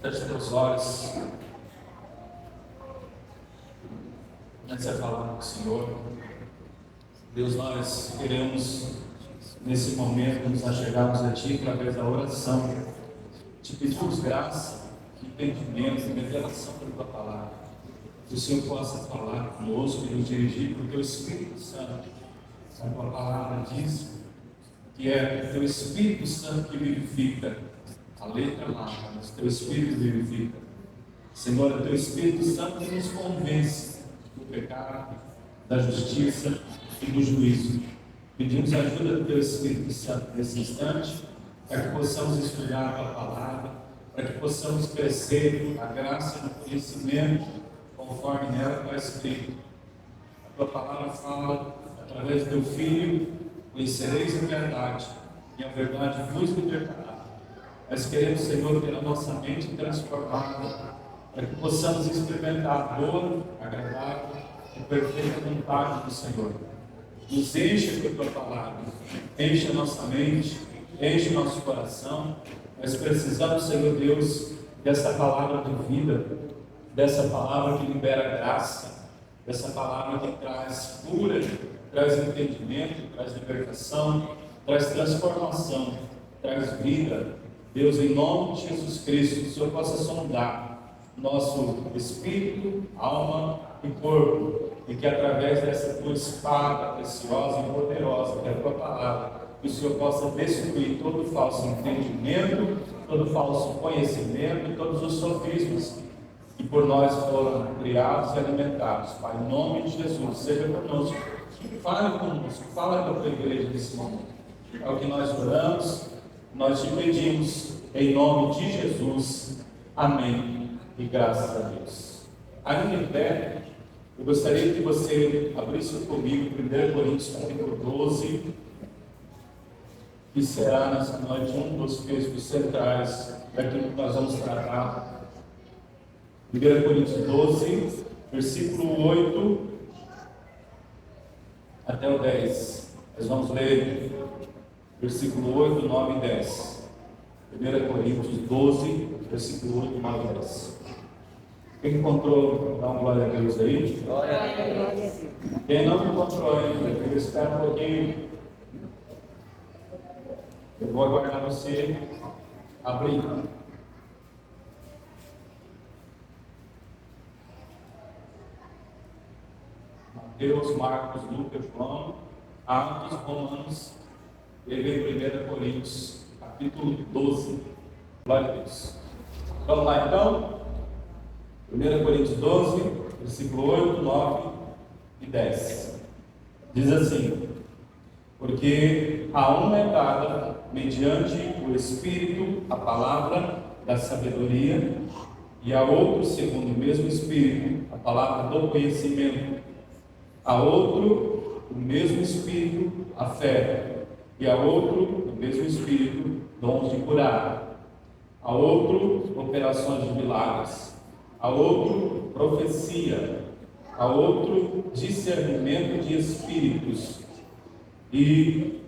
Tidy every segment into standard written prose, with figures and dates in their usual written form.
Feche teus olhos. Antes de falar com o Senhor, Deus, nós queremos, nesse momento, nos achegarmos a Ti através da oração. Te pedimos graça, entendimento e revelação da Tua palavra. Que o Senhor possa falar conosco e nos dirigir para o Teu Espírito Santo. A Tua palavra diz que é o Teu Espírito Santo que vivifica. A letra lá, mas o Teu Espírito vivifica. Senhor, é o Teu Espírito Santo que nos convence do pecado, da justiça e do juízo. Pedimos a ajuda do Teu Espírito Santo nesse instante, para que possamos estudar a Tua palavra, para que possamos crescer a graça e o conhecimento, conforme nela está escrito. A Tua palavra fala, através do Teu Filho, conhecereis a verdade, e a verdade vos libertará. Nós queremos, Senhor, ter a nossa mente transformada, para que possamos experimentar a boa, agradável e perfeita vontade do Senhor. Nos enche com a Tua palavra, enche a nossa mente, enche o nosso coração. Nós precisamos, Senhor Deus, dessa palavra de vida, dessa palavra que libera graça, dessa palavra que traz cura, traz entendimento, traz libertação, traz transformação, traz vida. Deus, em nome de Jesus Cristo, que o Senhor possa sondar nosso espírito, alma e corpo, e que através dessa Tua espada preciosa e poderosa, que é a Tua palavra, que o Senhor possa destruir todo falso entendimento, todo falso conhecimento e todos os sofismas que por nós foram criados e alimentados. Pai, em nome de Jesus, seja conosco, fale conosco, fala com a Tua igreja nesse momento. É o que nós oramos. Nós te pedimos, em nome de Jesus, amém, e graças a Deus. Ainda em pé, eu gostaria que você abrisse comigo 1 Coríntios capítulo 12, que será nessa noite um dos textos centrais daquilo que nós vamos tratar. 1 Coríntios 12, versículo 8 até o 10. Nós vamos ler versículo 8, 9 e 10. 1 Coríntios 12, versículo 8, 9 e 10. Quem encontrou, dá uma glória a Deus aí. Glória a Deus. Quem não encontrou ainda, espera um pouquinho. Eu vou aguardar você abrir. Mateus, Marcos, Lucas, João, Atos, Romanos. Ele veio 1 Coríntios, capítulo 12. Glória a Deus. Vamos lá então. 1 Coríntios 12, versículo 8, 9 e 10. Diz assim: porque a um é dada, mediante o Espírito, a palavra da sabedoria, e a outro, segundo o mesmo Espírito, a palavra do conhecimento. A outro, o mesmo Espírito, a fé. E a outro, o mesmo Espírito, dons de curar. A outro, operações de milagres. A outro, profecia. A outro, discernimento de espíritos. E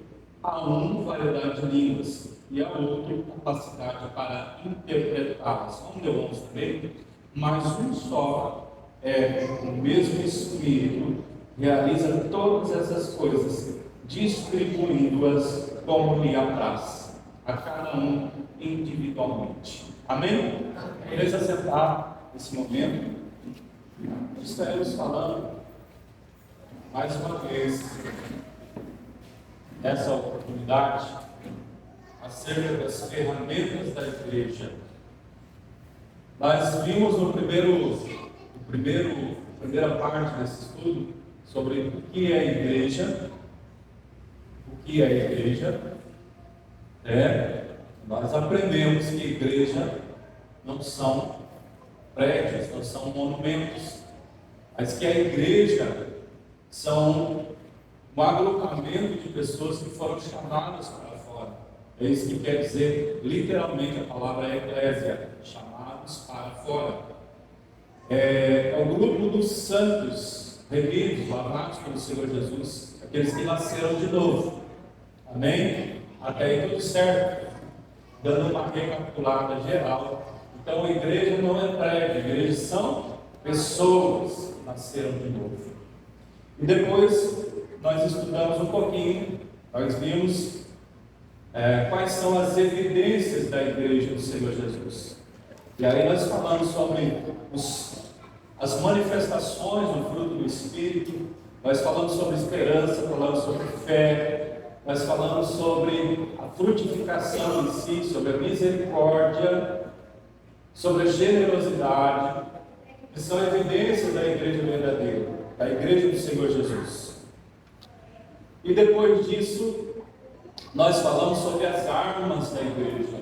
a um, variedade de línguas. E a outro, capacidade para interpretá-las. Como deu também, mas um só é o mesmo Espírito, realiza todas essas coisas, distribuindo-as como lhe apraz, a cada um individualmente. Amém? Queria sentar nesse momento. Estaremos falando mais uma vez nessa oportunidade acerca das ferramentas da igreja. Nós vimos no primeira parte desse estudo sobre o que é a igreja. O que é a igreja? Nós aprendemos que a igreja não são prédios, não são monumentos, mas que a igreja são um agrupamento de pessoas que foram chamadas para fora. É isso que quer dizer literalmente a palavra eclésia, chamados para fora. É o grupo dos santos remidos, lavados pelo Senhor Jesus, aqueles que nasceram de novo. Amém? Até aí tudo certo. Dando uma recapitulada geral Então a igreja não é prédio, a igreja são pessoas que nasceram de novo. E depois nós estudamos um pouquinho, nós vimos quais são as evidências da igreja do Senhor Jesus. E aí nós falamos sobre as manifestações do fruto do Espírito, nós falamos sobre esperança, falamos sobre fé, nós falamos sobre a frutificação em si, sobre a misericórdia, sobre a generosidade, que são evidências da igreja verdadeira, da igreja do Senhor Jesus. E depois disso, nós falamos sobre as armas da igreja.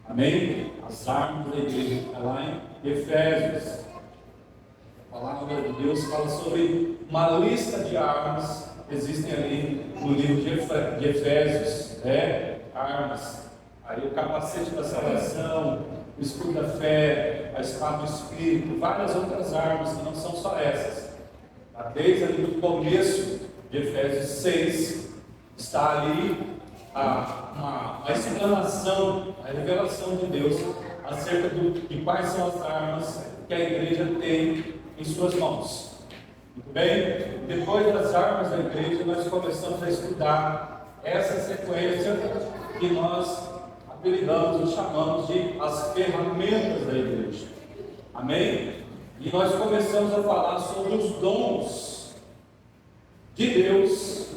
Amém? As armas da igreja, está lá em Efésios. A palavra de Deus fala sobre uma lista de armas que existem ali no livro de Efésios. Armas. Aí o capacete da salvação, o escudo da fé, a espada do Espírito, várias outras armas que não são só essas. Desde ali do começo de Efésios 6, está ali a explanação, a revelação de Deus acerca de quais são as armas que a igreja tem em suas mãos. Muito bem? Depois das armas da igreja, nós começamos a estudar essa sequência que nós apelidamos e chamamos de as ferramentas da igreja. Amém? E nós começamos a falar sobre os dons de Deus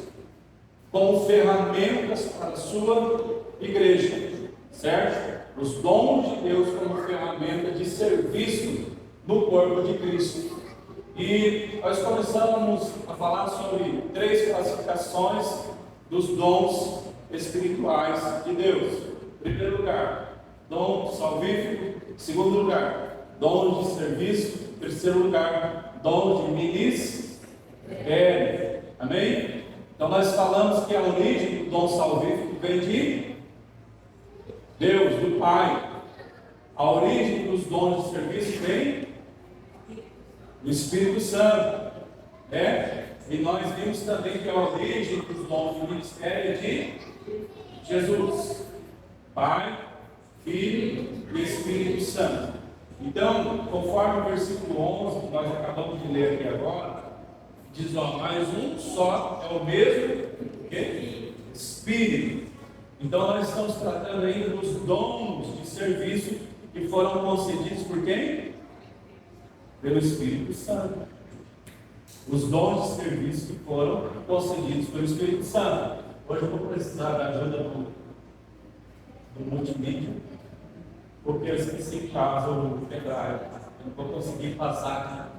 como ferramentas para a sua igreja, certo? Os dons de Deus como ferramenta de serviço no corpo de Cristo. E nós começamos a falar sobre 3 classificações dos dons espirituais de Deus. Em primeiro lugar, dom salvífico. Em segundo lugar, dom de serviço. Em terceiro lugar, dom de ministério. Amém? Então nós falamos que a origem do dom salvífico vem de Deus, do Pai. A origem dos dons de serviço vem do Espírito Santo. E nós vimos também que a origem dos dons do ministério é de Jesus, Pai, Filho e Espírito Santo. Então, conforme o versículo 11, que nós acabamos de ler aqui agora, diz: mas um só é o mesmo Espírito. Então nós estamos tratando ainda dos dons de serviço que foram concedidos por quem? Pelo Espírito Santo. Os dons de serviço que foram concedidos pelo Espírito Santo. Hoje eu vou precisar da ajuda do multimídia, porque eu esqueci em casa o pendrive. Eu não vou conseguir passar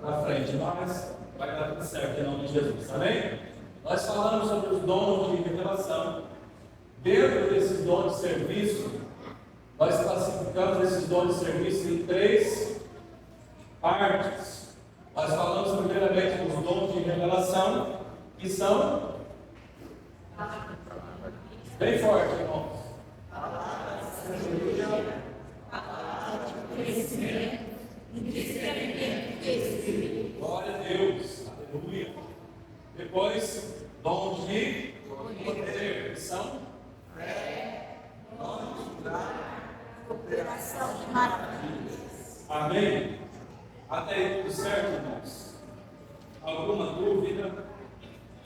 para frente, mas vai dar tudo certo em nome de Jesus, amém? Nós falamos sobre os dons de revelação. Dentro desses dons de serviço, nós classificamos esses dons de serviço em 3 partes. Nós falamos primeiramente dos dons de revelação, que são bem fortes, irmãos. Glória a Deus, aleluia. Depois, dons de poder, que são operação de maravilhas. Amém? Até aí tudo certo, irmãos? Alguma dúvida?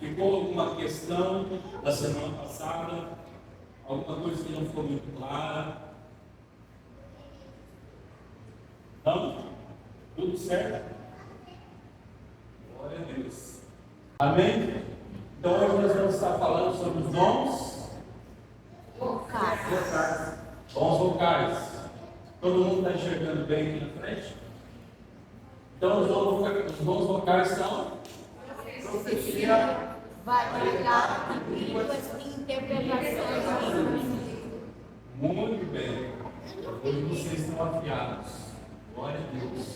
Ficou alguma questão da semana passada? Alguma coisa que não ficou muito clara? Não? Tudo certo? Glória a Deus. Amém? Então hoje nós vamos estar falando sobre os dons vocais. Dons vocais. Todo mundo está enxergando bem aqui na frente? Então os dons vocais são profecia, variedade de línguas e interpretações de línguas. Muito bem. Hoje vocês estão afiados. Glória a Deus.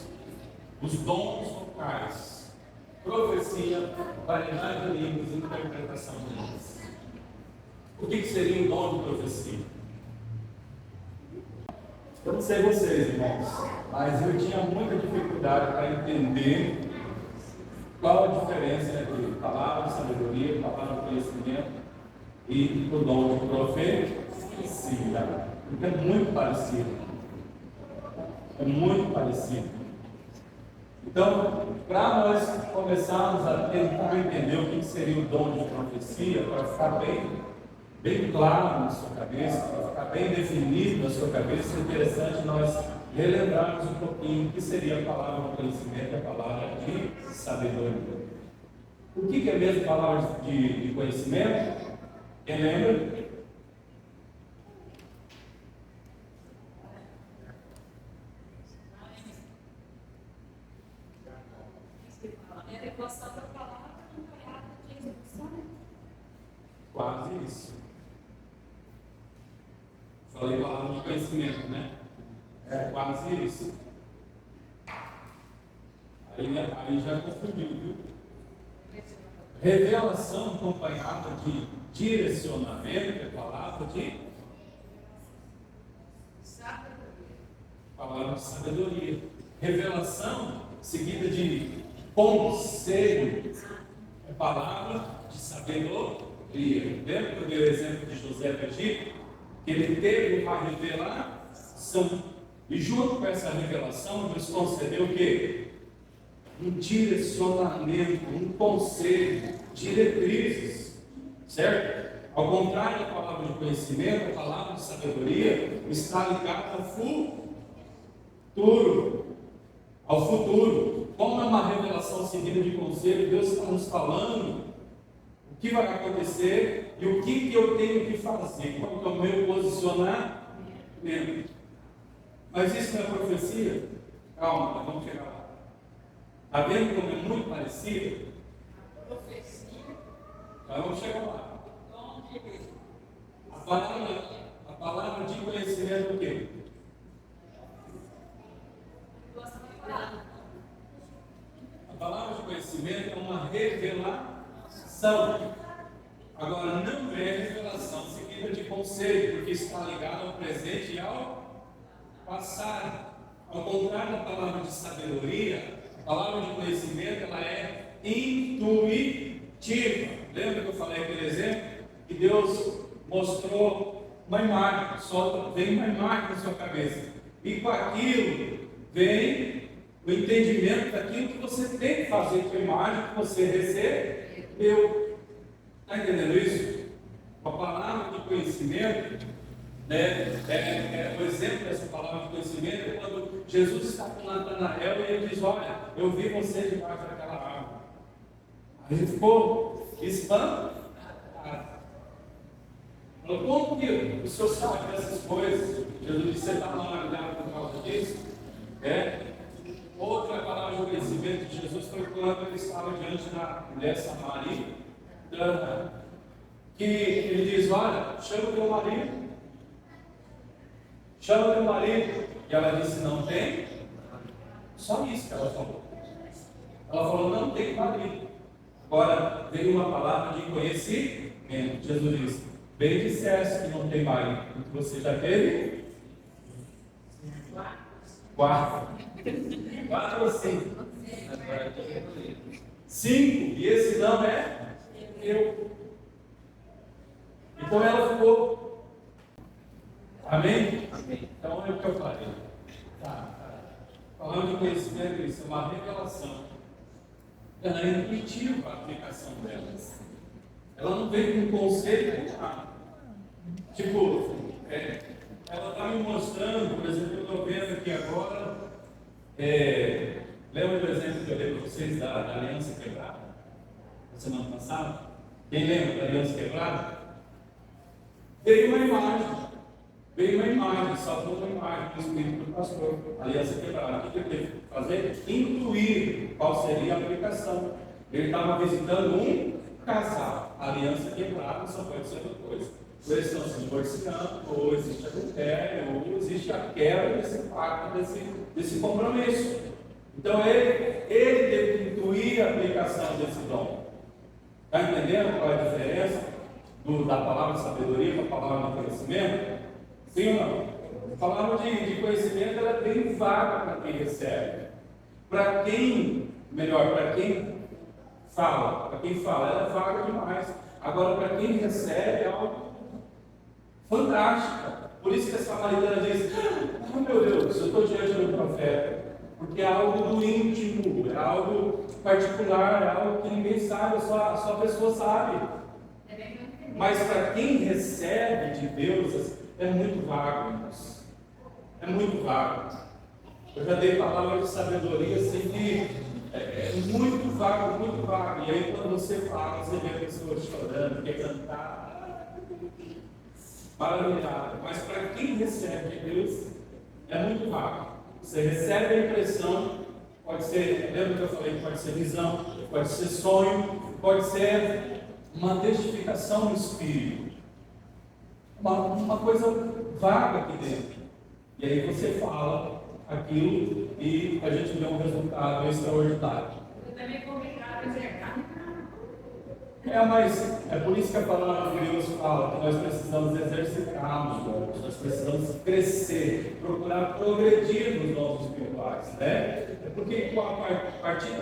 Os dons vocais: profecia, variedade de línguas e interpretação de línguas. O que seria um dom de profecia? Eu não sei vocês, irmãos, mas eu tinha muita dificuldade para entender qual a diferença entre palavra de sabedoria, palavra de conhecimento e o dom de profecia. Porque é muito parecido. É muito parecido. Então, para nós começarmos a tentar entender o que seria o dom de profecia, para ficar bem claro na sua cabeça, para ficar bem definido na sua cabeça, é interessante nós relembrarmos um pouquinho o que seria a palavra de conhecimento e a palavra de sabedoria. O que é mesmo a palavra de conhecimento? Quem lembra? Quase isso. Falei palavra de conhecimento, né? É quase isso. Aí já confundiu, viu? Revelação acompanhada de direcionamento, é palavra de sabedoria. Revelação seguida de conselho, é palavra de sabedoria. Lembra que eu dei o exemplo de José do Egito? Que ele teve uma revelação. E junto com essa revelação, Deus concedeu o quê? Um direcionamento, um conselho, diretrizes, certo? Ao contrário da palavra de conhecimento, a palavra de sabedoria está ligada ao futuro. Como é uma revelação seguida de conselho, Deus está nos falando o que vai acontecer e o que eu tenho que fazer, qual é o meu posicionamento. Mas isso não é profecia? Calma, nós vamos chegar lá. Está vendo como é muito parecido? Nós vamos chegar lá. A palavra de conhecimento é o quê? A palavra de conhecimento é uma revelação. Agora, não é revelação seguida de conselho, porque está ligado ao presente e ao passado. Ao contrário da palavra de sabedoria, a palavra de conhecimento ela é intuitiva. Lembra que eu falei aquele exemplo? Que Deus mostrou uma imagem, vem uma imagem na sua cabeça. E com aquilo vem o entendimento daquilo que você tem que fazer com a imagem que você recebeu. Está entendendo isso? A palavra de conhecimento, o exemplo dessa palavra de conhecimento é quando Jesus está com Natanael e ele diz: olha, eu vi você debaixo daquela árvore. Aí ele ficou espantado. Falou: como que o senhor sabe dessas coisas? Jesus disse: você está maravilhado por causa disso? Outra palavra de conhecimento de Jesus foi quando ele estava diante da mulher samaritana, que ele diz: olha, chama o teu marido. Chama o teu marido. E ela disse: não tem. Só isso que ela falou. Ela falou: não tem marido. Agora veio uma palavra de conhecimento. Jesus disse: bem disseste que não tem marido. Você já teve? 4 ou 5? 5. E esse não é eu. Então ela ficou. Amém? Então é o que eu falei. Falando de conhecimento, isso é uma revelação. Ela é intuitiva a aplicação dela. Ela não vem com conceito. Tipo, ela está me mostrando, por exemplo, eu estou vendo aqui agora. Lembra do exemplo que eu dei para vocês da aliança quebrada? Na semana passada? Quem lembra da aliança quebrada? Veio uma imagem, saltou uma imagem do Espírito do pastor, aliança quebrada. O que ele teve que fazer? Intuir qual seria a aplicação. Ele estava visitando um casal. A aliança quebrada só pode ser uma coisa: ou eles estão se divorciando, ou existe adultério, ou existe a quebra desse pacto, desse compromisso. Então ele teve que intuir a aplicação desse dom. Está entendendo qual é a diferença da palavra de sabedoria com a palavra de conhecimento? Sim ou não? A palavra de conhecimento ela é bem vaga para quem recebe. Para quem fala, ela é vaga demais. Agora, para quem recebe, é algo fantástico. Por isso que a samaritana diz: oh meu Deus, eu estou diante do profeta. Porque é algo do íntimo, é algo particular, é algo que ninguém sabe, só a pessoa sabe. Mas para quem recebe de Deus, é muito vago, irmãos. É muito vago. Eu já dei palavra de sabedoria, assim, que é muito vago, muito vago. E aí quando você fala, você vê a pessoa chorando, quer cantar, maravilhado. Mas para quem recebe de Deus, é muito vago. Você recebe a impressão, pode ser, lembra que eu falei que pode ser visão, pode ser sonho, pode ser uma testificação no espírito. Uma coisa vaga aqui dentro. E aí você fala aquilo e a gente vê um resultado extraordinário. Eu também é complicado exercitar. Mas é por isso que a palavra de Deus fala que nós precisamos exercitarmos, nós precisamos crescer, procurar progredir nos dons espirituais, né? É porque a partir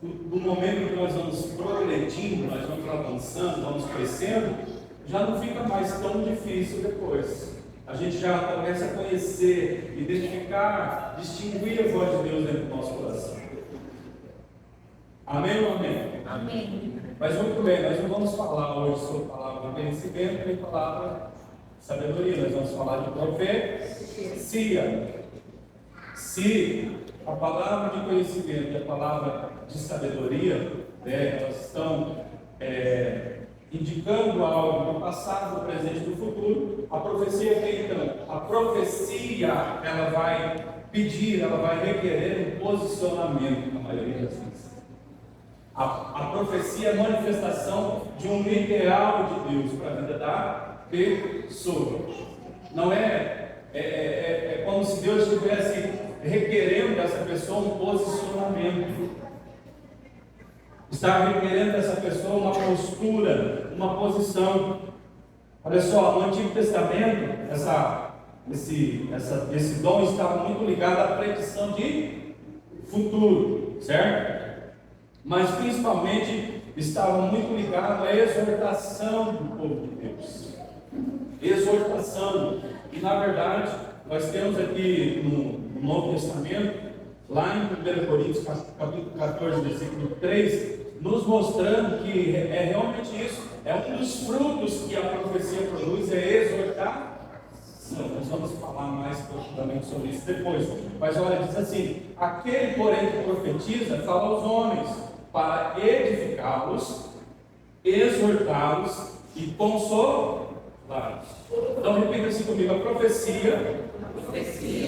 do momento que nós vamos progredindo, nós vamos avançando, vamos crescendo, já não fica mais tão difícil depois. A gente já começa a conhecer, identificar, distinguir a voz de Deus dentro do nosso coração. Amém ou amém? Amém. Mas muito bem, nós não vamos falar hoje sobre palavra de conhecimento nem palavra de sabedoria, nós vamos falar de profecia. Se a palavra de conhecimento e a palavra de sabedoria, né, elas estão indicando algo do passado, do presente e do futuro, a profecia tem então, a profecia ela vai pedir, ela vai requerer um posicionamento na maioria das vezes. A profecia é a manifestação de um ideal de Deus para a vida da pessoa. Não é como se Deus estivesse requerendo dessa pessoa um posicionamento. Está requerendo dessa pessoa uma postura, uma posição. Olha só, no Antigo Testamento, esse dom estava muito ligado à predição de futuro, certo? Mas principalmente estava muito ligado à exortação do povo de Deus. Exortação. E na verdade, nós temos aqui no Novo Testamento, lá em 1 Coríntios, capítulo 14, versículo 3, nos mostrando que é realmente isso. É um dos frutos que a profecia produz, é exortar. Nós vamos falar mais profundamente sobre isso depois. Mas olha, diz assim: aquele, porém, que profetiza, fala aos homens, para edificá-los, exortá-los e consolá-los. Então repita assim comigo: a profecia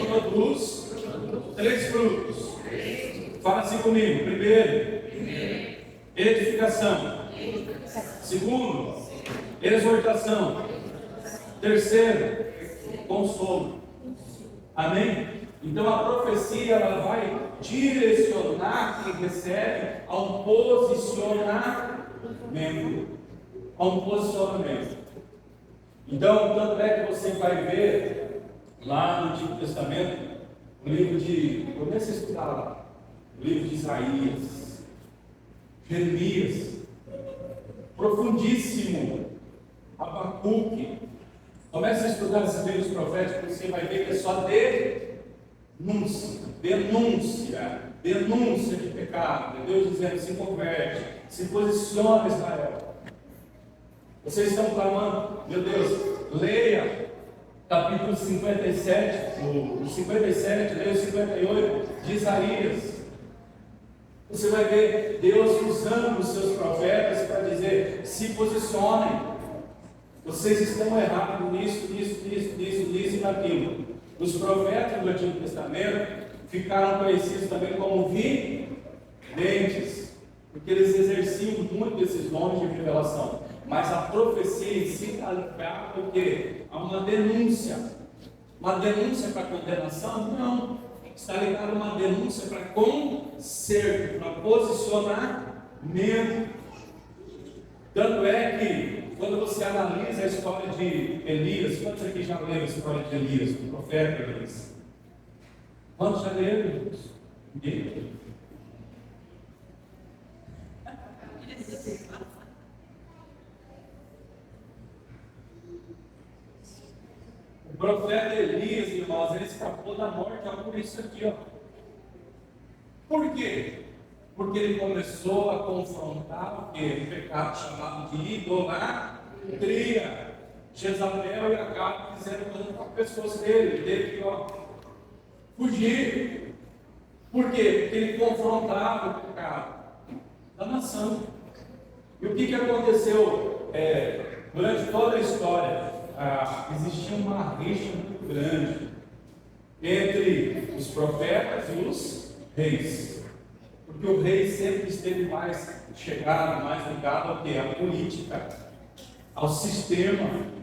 produz três frutos. Fala assim comigo: primeiro, edificação. Segundo, exortação. Terceiro, consolo. Amém? Então a profecia ela vai direcionar quem recebe a um posicionamento. A um posicionamento. Então, tanto é que você vai ver lá no Antigo Testamento o livro de. Comece a estudar lá. O livro de Isaías, Jeremias, profundíssimo. Abacuque. Comece a estudar esses livros proféticos, você vai ver que é só denúncia de pecado. Deus dizendo: se converte, se posiciona, Israel. Vocês estão clamando, meu Deus, leia capítulo 57, o 57, leia o 58 de Isaías. Você vai ver Deus usando os seus profetas para dizer: se posicionem. Vocês estão errados nisso e naquilo. Os profetas do Antigo Testamento ficaram conhecidos também como videntes, porque eles exerciam muito desses dons de revelação. Mas a profecia em si está ligada ao quê? A uma denúncia. Uma denúncia para condenação? Não. Está ligada a uma denúncia para conserto, para posicionamento. Tanto é que quando você analisa a história de Elias, quantos aqui já leram a história de Elias, do profeta Elias? Quantos já leram? Ninguém? O profeta Elias, irmãos, ele escapou da morte por isso aqui, ó. Por quê? Porque ele começou a confrontar o pecado chamado de idolatria. Jezabel e Acabe fizeram coisa com as pessoas dele. Ele teve que fugir. Por quê? Porque ele confrontava o pecado da nação. E o que aconteceu? Durante toda a história, existia uma rixa muito grande entre os profetas e os reis. Porque o rei sempre esteve mais chegado, mais ligado ao que? À política, ao sistema.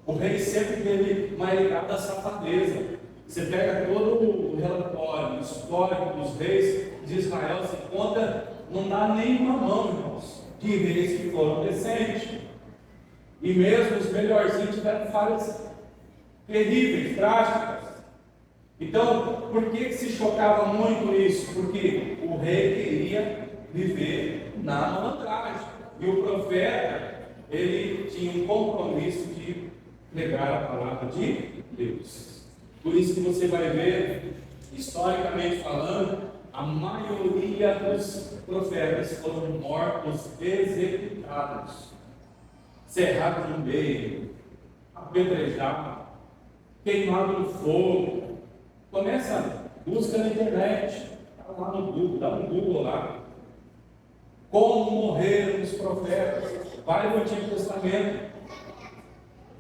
O rei sempre esteve mais ligado à safadeza. Você pega todo o relatório histórico dos reis de Israel, se conta, não dá nenhuma mão, irmãos, de reis que foram decentes. E mesmo os melhorzinhos tiveram falhas terríveis, drásticas. Então, por que se chocava muito isso? Porque o rei queria viver na malandragem. E o profeta, ele tinha um compromisso de pregar a palavra de Deus. Por isso que você vai ver, historicamente falando, a maioria dos profetas foram mortos, executados, cerrados no meio, apedrejados, queimados no fogo. Começa, busca na internet, está lá no Google, dá um Google lá. Como morreram os profetas? Vai no Antigo Testamento.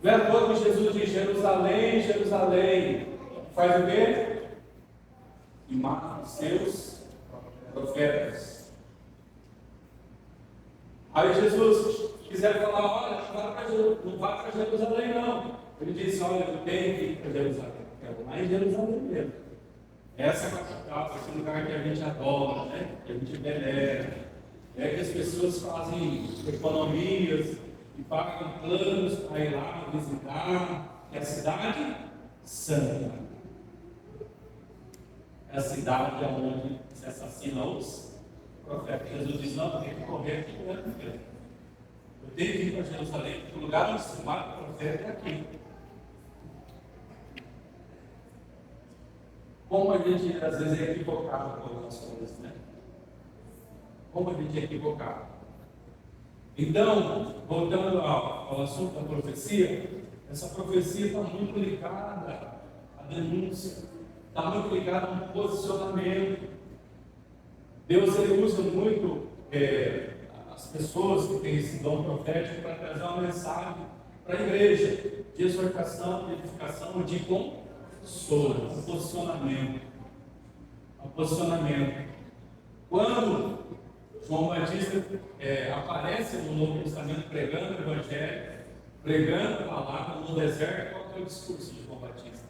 Não é à toa que Jesus diz: Jerusalém, Jerusalém, faz o quê? E mata os seus profetas. Aí Jesus quiser falar: olha, não vá para Jerusalém não. Ele disse: olha, eu tenho que ir para Jerusalém. Quero lá em Jerusalém mesmo. Essa é a capital, esse lugar que a gente adora, né? Que a gente venera. É que as pessoas fazem economias e pagam planos para ir lá visitar. É a cidade santa. É a cidade onde se assassinam os profetas. Jesus diz: não, eu tenho que correr aqui mesmo. Eu tenho que ir para Jerusalém, porque o lugar onde se mata o profeta é aqui. Como a gente às vezes é equivocado com algumas coisas, né? Como a gente é equivocado. Então, voltando ao assunto da profecia, essa profecia está muito ligada à denúncia, está muito ligada a um posicionamento. Deus, ele usa muito as pessoas que têm esse dom profético para trazer uma mensagem para a igreja, de exortação, de edificação, de consolo, um posicionamento. Um posicionamento. Quando João Batista aparece no Novo Testamento pregando o Evangelho, pregando a palavra no deserto, qual é o discurso de João Batista?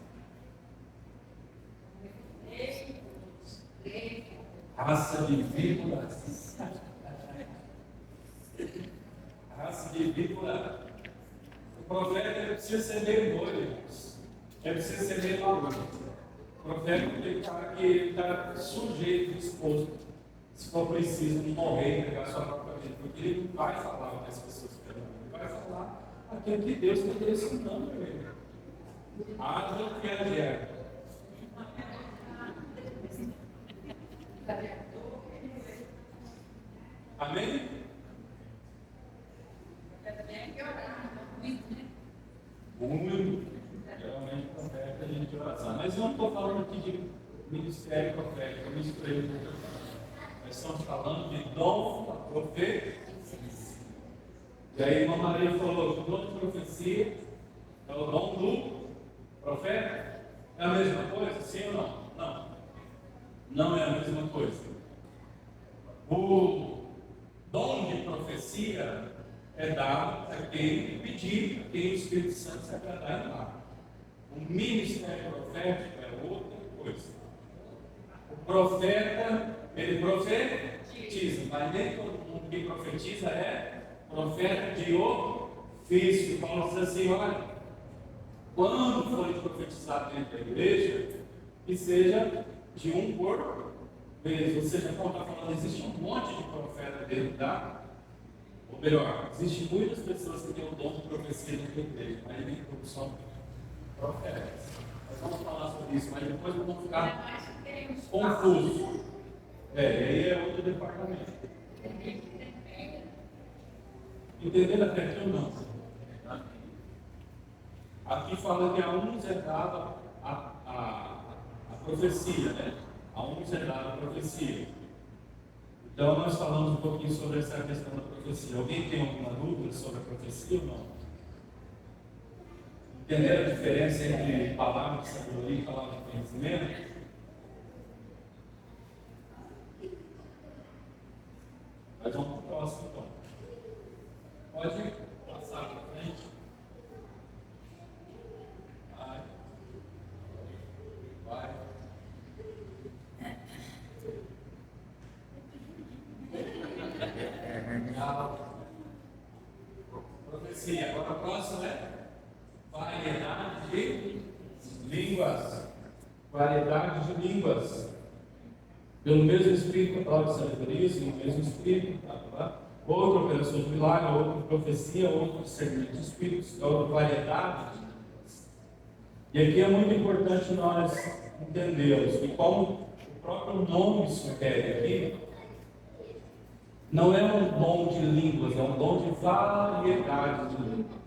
Raça de víboras. Raça de víboras. O profeta ele precisa ser meio doido, irmãos. Ele precisa ser meio maluco. O profeta é aquele cara que está sujeito, disposto, se for preciso, morrer e entregar sua própria vida. Porque ele não vai falar o que as pessoas querem. Ele vai falar aquilo que Deus está direcionando para ele. Haja o que é. Amém? Muito. Geralmente profeta a gente oração. Mas eu não estou falando aqui de ministério profético, eu misturei. Nós estamos falando de dom da profecia. E aí, irmã Maria falou: o dom de profecia é o dom do profeta. É a mesma coisa? Sim ou não? Não. Não é a mesma coisa. O dom de profecia é dado a quem pedir, a quem o Espírito Santo se agradar em dar. O ministério profético é outra coisa. O profeta, ele profetiza, mas nem todo mundo que profetiza é profeta de ofício. Paulo diz assim: olha, quando for profetizado dentro da igreja, que seja de um por vez. Ou seja, Paulo está falando, existe um monte de profeta dentro da. Ou melhor, existem muitas pessoas que têm o dom de profecia dentro da igreja, mas nem todos são proféticas. Nós vamos falar sobre isso, mas depois vamos ficar confusos. E aí é outro departamento. Entenderam até aqui ou não? Aqui fala que a uns é dada a profecia, né? A uns é dada a profecia. Então nós falamos um pouquinho sobre essa questão da profecia. Alguém tem alguma dúvida sobre a profecia ou não? Entenderam a diferença entre palavra de sabedoria e palavra de conhecimento? Nós vamos para o próximo então. Pode passar para frente. Vai. Profecia. Agora a próxima é variedade de línguas. Variedade de línguas. Pelo mesmo Espírito, a palavra de sabedoria, no mesmo Espírito, tá? Outra operação de milagre, outra profecia, outro discernimento de espíritos, outra variedade. E aqui é muito importante nós entendermos que, como o próprio nome sugere aqui, não é um dom de línguas, é um dom de variedade de línguas.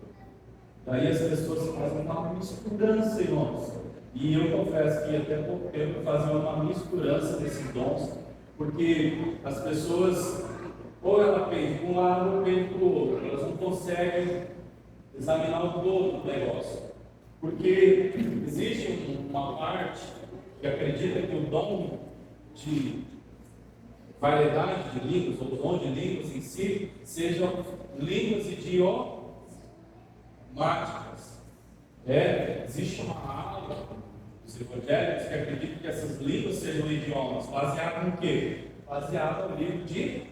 Daí as pessoas fazem uma misturança em nós. E eu confesso que até pouco tempo eu fazia uma misturança desses dons, porque as pessoas, ou ela pende para um lado ou pende para o outro, elas não conseguem examinar o todo do negócio. Porque existe uma parte que acredita que o dom de variedade de línguas, ou o dom de línguas em si, sejam línguas idiomáticas. Existe uma ala dos evangélicos que acreditam que essas línguas sejam idiomas, baseado no quê? Baseado no livro de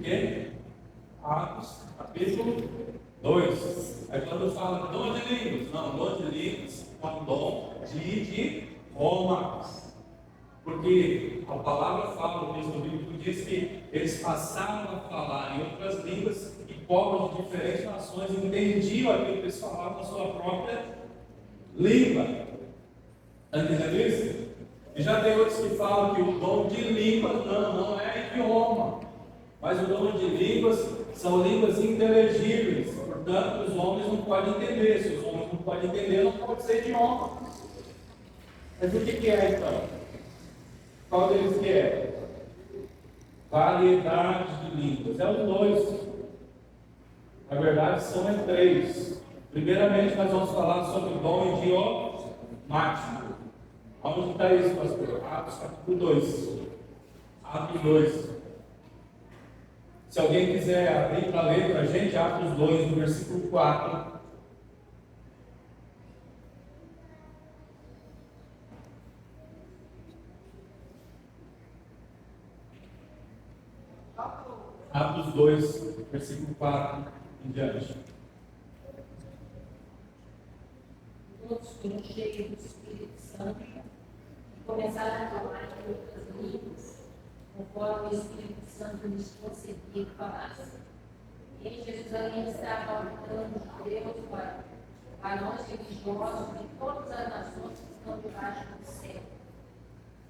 quem? Atos, capítulo 2. Aí quando fala dom de línguas, não, dom de línguas é um dom de idioma. Porque a palavra fala, o texto bíblico diz que eles passaram a falar em outras línguas e povos de diferentes nações entendiam aquilo que eles falavam na sua própria língua. Está entendendo isso? E já tem outros que falam que o dom de línguas não é idioma, mas o dom de línguas são línguas inteligíveis, portanto os homens não podem entender. Se os homens não podem entender, não pode ser idioma. Mas o que é então? Qual deles que é? Variedade de línguas. É os dois. Na verdade, são três. Primeiramente, nós vamos falar sobre o dom idiomático. Onde está isso, pastor? Atos capítulo 2. Atos 2. Se alguém quiser abrir para ler para a gente, Atos 2, no versículo 4. Atos 2, versículo 4 em diante. Todos foram cheios do Espírito Santo e começaram a falar em outras línguas, conforme o Espírito Santo lhes concedia que falassem. E em Jerusalém estavam habitando judeus, varões religiosos de todas as nações que estão debaixo do céu.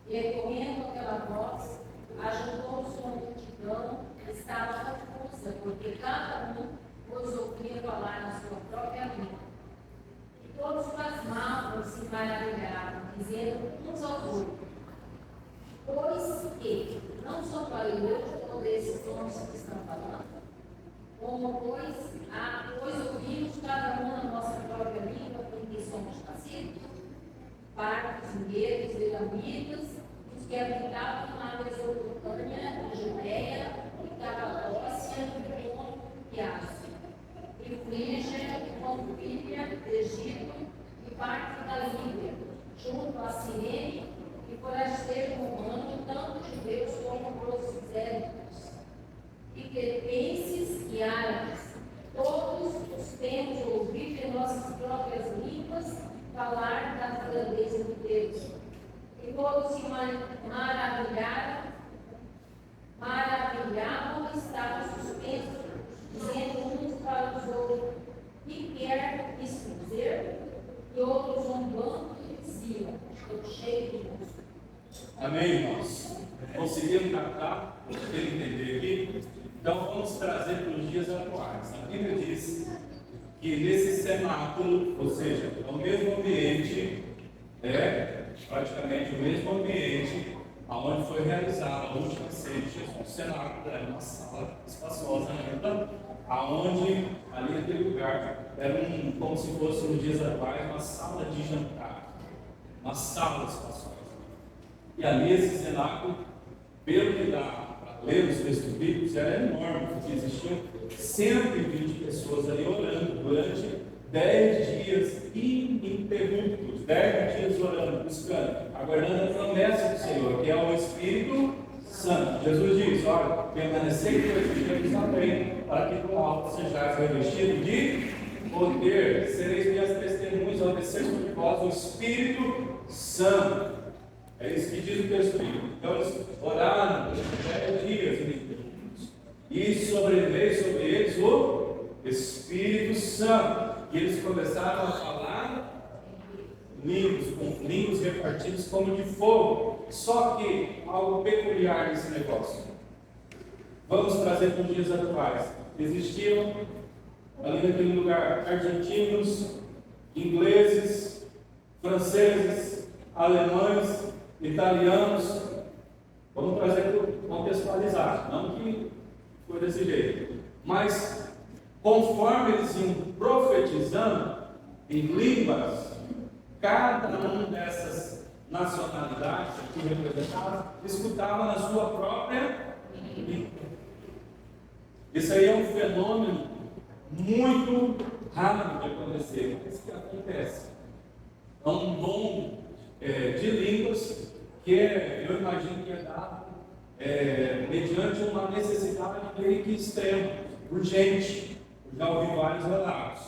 E recorrendo àquela voz, ajuntou-se uma multidão que estava confusa, porque cada um os ouvia falar na sua própria língua. E todos pasmavam e se maravilhavam, dizendo uns aos outros: pois que não são galileus todos esses homens que estão falando? Como, pois ouvimos cada um na nossa própria língua em que somos nascidos? Partos, mineiros, elamitas, os que habitavam na Mesopotâmia, Judéia, e Capadócia, e Ponto, e Ásia, e Frígia, e Panfilha, Egito, e parte da Líbia, junto a Cirene, e forasteiro romano, tanto judeus como prossélitos, e cretenses e árabes. Todos os temos ouvido em nossas próprias línguas falar da grandeza de Deus. E todos se maravilhavam e estavam suspensos, dizendo uns para os outros: que quer isso dizer? banco em cima, estou cheio de músculo. Amém, irmãos? Conseguiram captar? Conseguiram entender aqui? Então vamos trazer para os dias atuais. A Bíblia diz que nesse cenáculo, ou seja, é o mesmo ambiente, praticamente o mesmo ambiente onde foi realizada a última ceia de Jesus. O cenáculo era uma sala espaçosa, aonde ali naquele lugar era como se fosse nos dias atuais uma sala de jantar, uma sala espaçosa. E ali esse cenáculo, pelo que dá para ler os textos bíblicos, era enorme, porque existiam 120 pessoas ali orando durante 10 dias ininterruptos, 10 dias orando, buscando, aguardando a promessa do Senhor, que é o Espírito Santo. Jesus diz: olha, permanecei com Jerusalém, para que do alto sejais revestido de poder, sereis minhas testemunhas ao descer sobre vós o Espírito Santo. É isso que diz o texto bíblico. Então eles oraram durante 10 dias ininterruptos, e sobreveio sobre eles o Espírito Santo. E eles começaram a falar línguas, com línguas repartidas como de fogo. Só que algo peculiar nesse negócio. Vamos trazer para os dias atuais. Existiam ali naquele lugar argentinos, ingleses, franceses, alemães, italianos. Vamos trazer para contextualizar, não que foi desse jeito, mas conforme eles iam profetizando em línguas, cada uma dessas nacionalidades aqui representadas escutava na sua própria língua. Isso aí é um fenômeno muito raro de acontecer, mas que acontece. É um dom de línguas que eu imagino que é dado mediante uma necessidade meio que extrema, urgente. Já ouvi vários relatos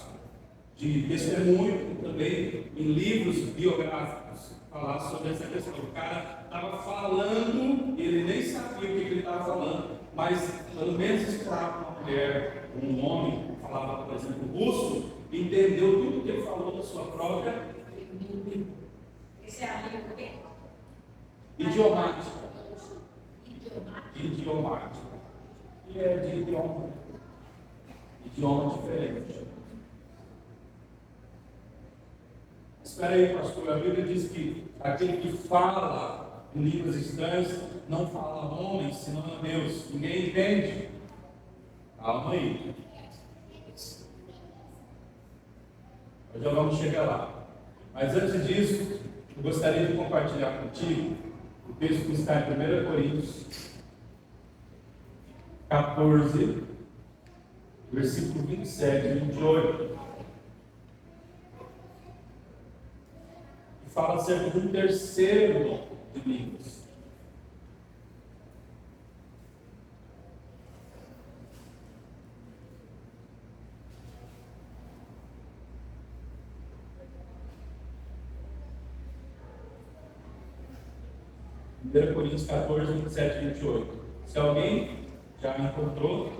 de testemunho também em livros biográficos falar sobre essa questão. O cara estava falando, ele nem sabia o que ele estava falando, mas pelo menos escutava uma mulher, um homem que falava, por exemplo, russo, entendeu tudo que ele falou na sua própria língua. Esse é a língua do quê? Idiomática. Idiomática. E é de idioma diferente. Espera aí, pastor. A Bíblia diz que aquele que fala em línguas estranhas não fala a homens, senão a Deus. Ninguém entende. Calma aí. Nós já vamos chegar lá. Mas antes disso, eu gostaria de compartilhar contigo o texto que está em 1 Coríntios 14, versículo 27 e 28. Que fala acerca do terceiro dom de línguas. Primeira Coríntios 14, 27 e 28. Se alguém já encontrou,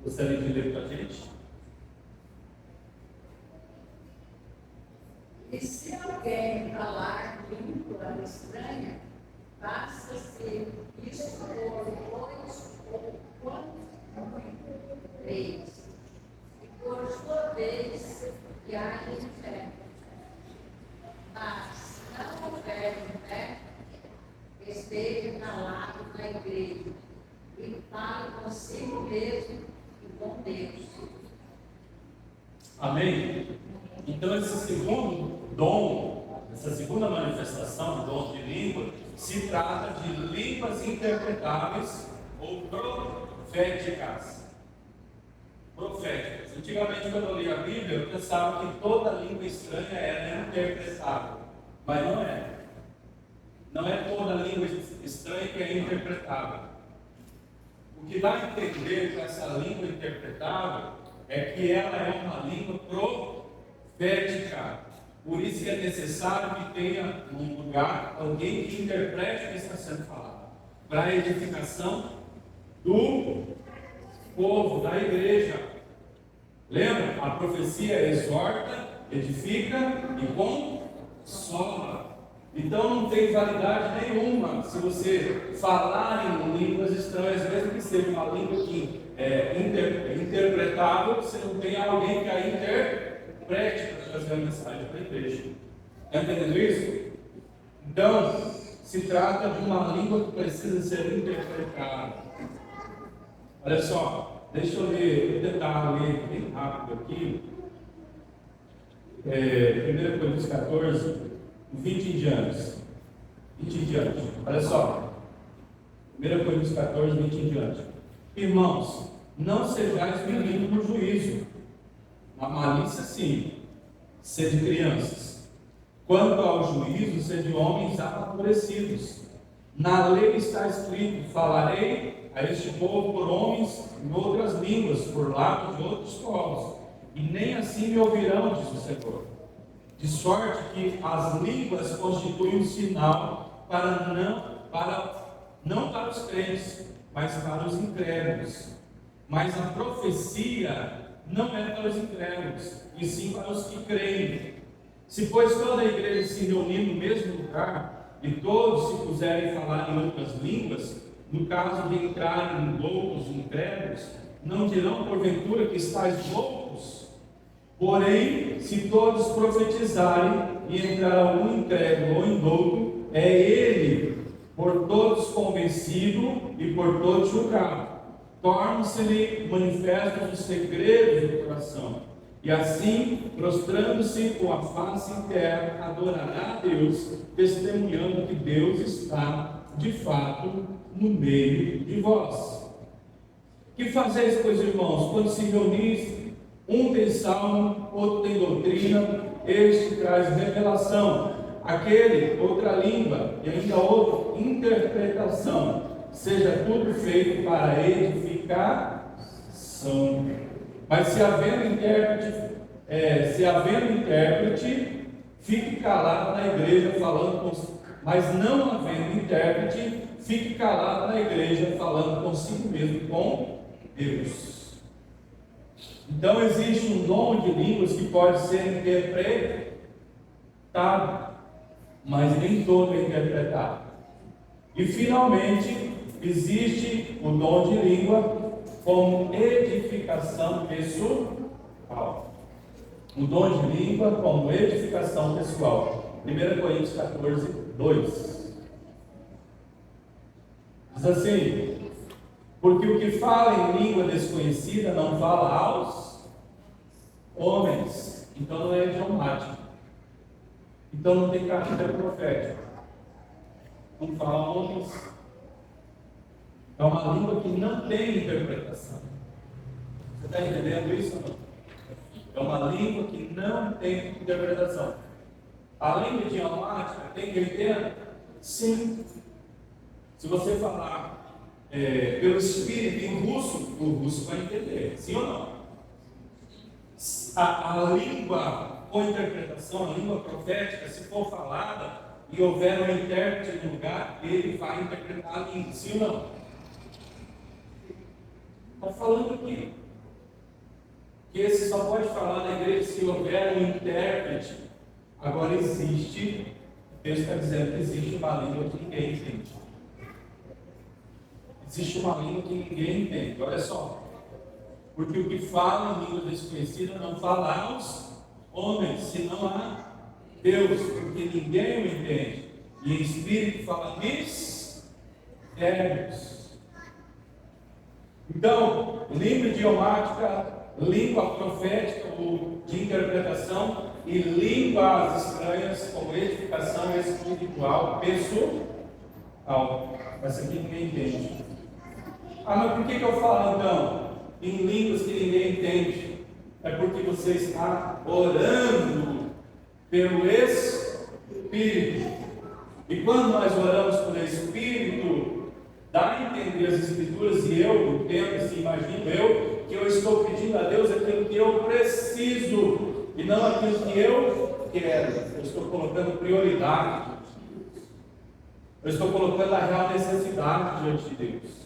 gostaria de ler para a gente? E se alguém falar língua estranha, basta-se isso por 2 ou quanto 3, e por sua vez que há inferno. Mas não houver inferno, esteja calado na igreja e fale consigo mesmo e com Deus. Amém? Então esse segundo dom, essa segunda manifestação do dom de língua, se trata de línguas interpretáveis ou proféticas. Proféticas. Antigamente, quando eu li a Bíblia, eu pensava que toda língua estranha era interpretável, mas não é. Não é toda língua estranha que é interpretável. O que dá a entender com essa língua interpretável é que ela é uma língua profética. Por isso que é necessário que tenha num lugar alguém que interprete o que está sendo falado, para a edificação do povo, da igreja. Lembra? A profecia exorta edifica e consola. Então não tem validade nenhuma se você falar em línguas estranhas, mesmo que seja uma língua que é interpretável, você não tem alguém que a interprete para trazer a mensagem para a igreja. Está entendendo isso? Então, se trata de uma língua que precisa ser interpretada. Olha só, deixa eu ler, vou tentar ler bem rápido aqui. 1 Coríntios 14, 20 em diante. Olha só. 1 Coríntios 14, 20 em diante. Irmãos, não sejais meninos no juízo. Na malícia, sim. Sede crianças. Quanto ao juízo, sede homens amadurecidos. Na lei está escrito: falarei a este povo por homens em outras línguas, por lábios de outros povos, e nem assim me ouvirão, diz o Senhor. De sorte que as línguas constituem um sinal não para os crentes, mas para os incrédulos. Mas a profecia não é para os incrédulos, e sim para os que creem. Se, pois, toda a igreja se reunir no mesmo lugar, e todos se puserem falar em outras línguas, no caso de entrarem loucos incrédulos, não dirão porventura que estáis loucos? Porém, se todos profetizarem e entrar algum incrédulo ou indouto, é ele por todos convencido e por todos julgado. Tornam-se-lhe manifestos os segredos do coração. E assim, prostrando-se com a face em terra, adorará a Deus, testemunhando que Deus está, de fato, no meio de vós. Que fazeis, pois, irmãos, quando se reunis? Um tem salmo, outro tem doutrina, este traz revelação, aquele outra língua, e ainda outro interpretação. Seja tudo feito para edificação. Mas se havendo intérprete, fique calado na igreja falando consigo. Mas não havendo intérprete, fique calado na igreja falando consigo mesmo com Deus. Então existe um dom de línguas que pode ser interpretado, mas nem todo é interpretado. E finalmente existe o dom de língua como edificação pessoal. O dom de língua como edificação pessoal. 1 Coríntios 14, 2. Diz assim: porque o que fala em língua desconhecida não fala aos homens. Então não é idiomático. Então não tem caráter profético. Não fala a homens. É uma língua que não tem interpretação. Você está entendendo isso ou não? É uma língua que não tem interpretação. A língua idiomática tem que entender? Sim. Se você falar pelo Espírito em russo, o russo vai entender. Sim ou não? A língua com interpretação, a língua profética, se for falada e houver um intérprete no lugar, ele vai interpretar a língua. Sim ou não? Está falando aqui que esse só pode falar na igreja se houver um intérprete. Agora existe, Deus está dizendo que existe uma língua que ninguém entende. Existe uma língua que ninguém entende. Olha só. Porque o que fala em língua desconhecida não fala aos homens, senão a Deus, porque ninguém o entende. E em espírito fala mistérios. Então, língua idiomática, língua profética ou de interpretação e línguas estranhas como edificação espiritual pessoal. Essa aqui ninguém entende. Mas por que eu falo então em línguas que ninguém entende? É porque você está orando pelo Espírito. E quando nós oramos pelo Espírito, dá a entender as Escrituras, e eu entendo, assim, imagino eu, que eu estou pedindo a Deus aquilo que eu preciso, e não aquilo que eu quero. Eu estou colocando prioridade. Eu estou colocando a real necessidade diante de Deus.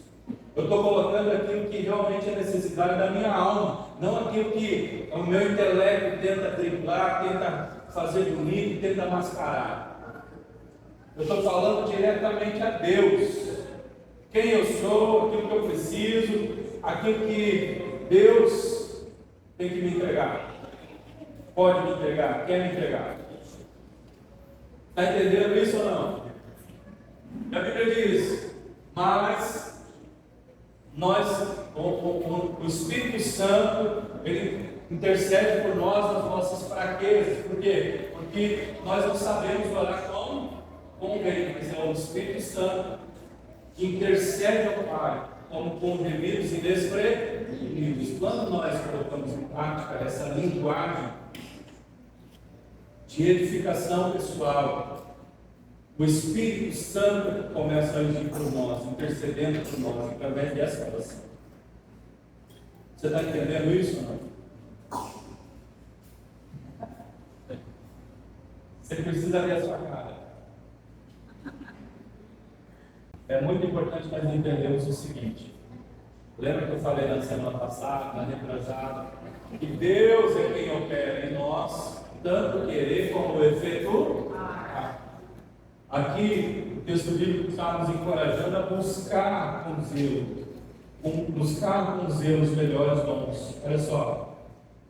Eu estou colocando aquilo que realmente é necessidade da minha alma, não aquilo que o meu intelecto tenta driblar, tenta fazer bonito, tenta mascarar. Eu estou falando diretamente a Deus. Quem eu sou, aquilo que eu preciso, aquilo que Deus tem que me entregar. Pode me entregar, quer me entregar. Está entendendo isso ou não? A Bíblia diz, mas o Espírito Santo, ele intercede por nós nas nossas fraquezas. Por quê? Porque nós não sabemos orar como o Rei, mas é o Espírito Santo que intercede ao Pai, como com gemidos inexprimíveis. Quando nós colocamos em prática essa linguagem de edificação pessoal, o Espírito Santo começa a agir por nós, intercedendo por nós, através dessa oração. Você está entendendo isso ou não? Você precisa ver a sua cara. É muito importante nós entendermos o seguinte. Lembra que eu falei na semana passada, na retrasada, que Deus é quem opera em nós, tanto querer como efetuar. Aqui, o texto bíblico está nos encorajando a buscar com zelo, os melhores dons. Olha só,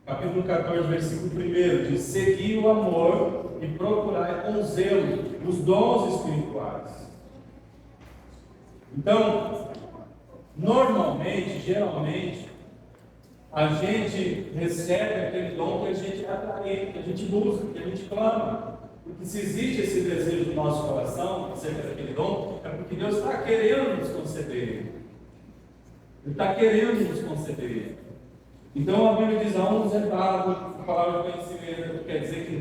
capítulo 14, versículo 1, diz: seguir o amor e procurar com zelo os dons espirituais. Então, normalmente, geralmente, a gente recebe aquele dom que a gente atrai, que a gente busca, que a gente clama. Porque se existe esse desejo no nosso coração acerca daquele dom, é porque Deus está querendo nos conceder. Ele está querendo nos conceder. Então a Bíblia diz: a uns é dado a palavra de conhecimento, quer dizer que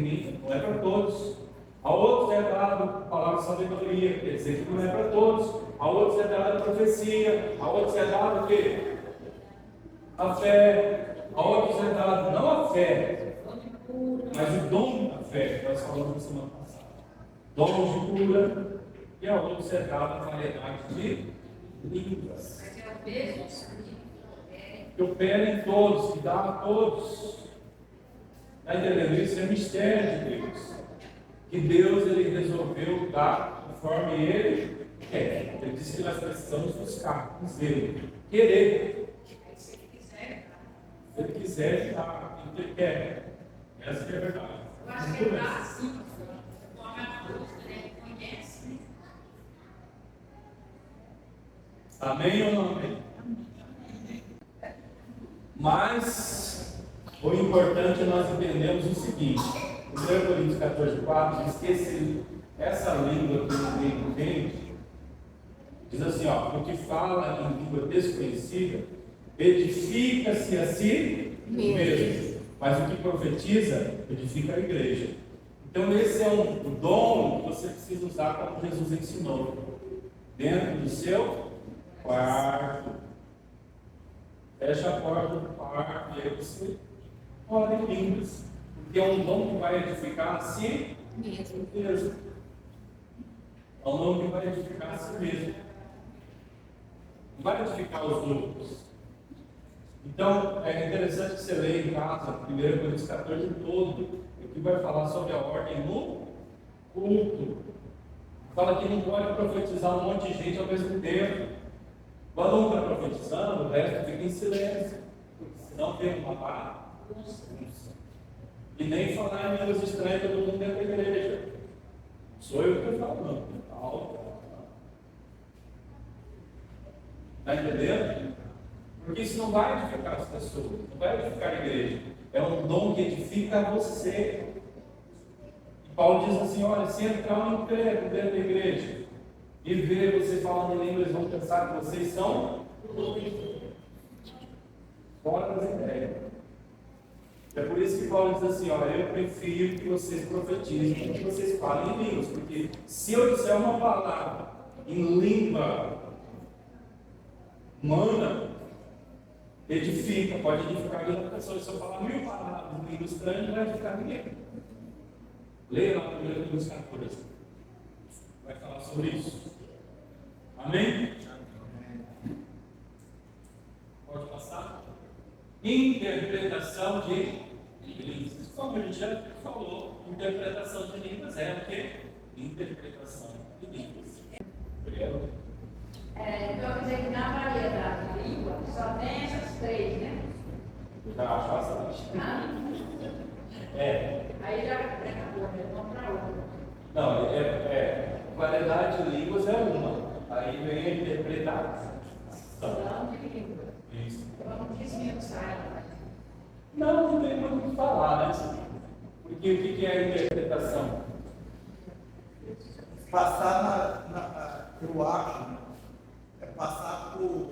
não é para todos. A outros é dado a palavra de sabedoria, quer dizer que não é para todos. A outros é dado a profecia. A outros é dado o quê? A fé. A outros é dado não a fé, mas o dom da fé, que nós falamos na semana passada. Dom de cura. E a outros é dado a variedade de línguas. Mas é o mesmo Espírito Que opera em todos, que dá a todos. Está entendendo? Isso é mistério de Deus. Que Deus ele resolveu dar conforme Ele quer. Ele disse que nós precisamos buscar, zelo, querer. se ele quiser. Se Ele quiser, dar o que Ele quer. Essa que é a verdade. Eu acho que é dá assim, conforme a busca, né? Ele conhece. Amém ou não amém? Mas o importante é nós entendermos o seguinte: 1 Coríntios 14,4 diz que essa língua que ninguém entende, diz assim, ó: o que fala em língua desconhecida edifica-se a si mesmo, mas o que profetiza edifica a igreja. Então esse é um dom que você precisa usar como Jesus ensinou, dentro do seu quarto. Fecha a porta do quarto e aí você ora em línguas, porque é um dom que vai edificar a si mesmo. É um dom que vai edificar a si mesmo. Não vai edificar os outros. Então, é interessante que você leia em casa, 1 Coríntios 14 todo, que vai falar sobre a ordem no culto. Fala que não pode profetizar um monte de gente ao mesmo tempo. Quando um está profetizando, o resto fica em silêncio, porque senão tem uma bagunça. E nem falar em línguas estranhas todo mundo dentro da igreja. Sou eu que estou falando. Está entendendo? Porque isso não vai edificar as pessoas, não vai edificar a igreja. É um dom que edifica você. E Paulo diz assim: olha, se entrar um emprego dentro da igreja e ver você falando em línguas, eles vão pensar que vocês são fora das ideias. É por isso que Paulo diz assim: olha, eu prefiro que vocês profetizem do que vocês falem em línguas, porque se eu disser uma palavra em língua humana, edifica, pode edificar a outra pessoa. Se eu falar 1000 palavras em língua estranha, não vai edificar ninguém. Leia lá 1 Coríntios 14. Vai falar sobre isso. Amém? Pode passar? Interpretação de línguas. Como a gente já falou, interpretação de línguas é o quê? Interpretação de línguas. Obrigado. Então, quer dizer que na variedade de língua só tem essas três, né? Já acho bastante. Aí já acabou, né? Vamos para outra. Não, variedade de línguas é uma. Aí vem a interpretação. Falando de língua. Isso. Vamos desmensar. Não tem muito o que falar, né? Porque o que é a interpretação? Passar eu acho, é passar por.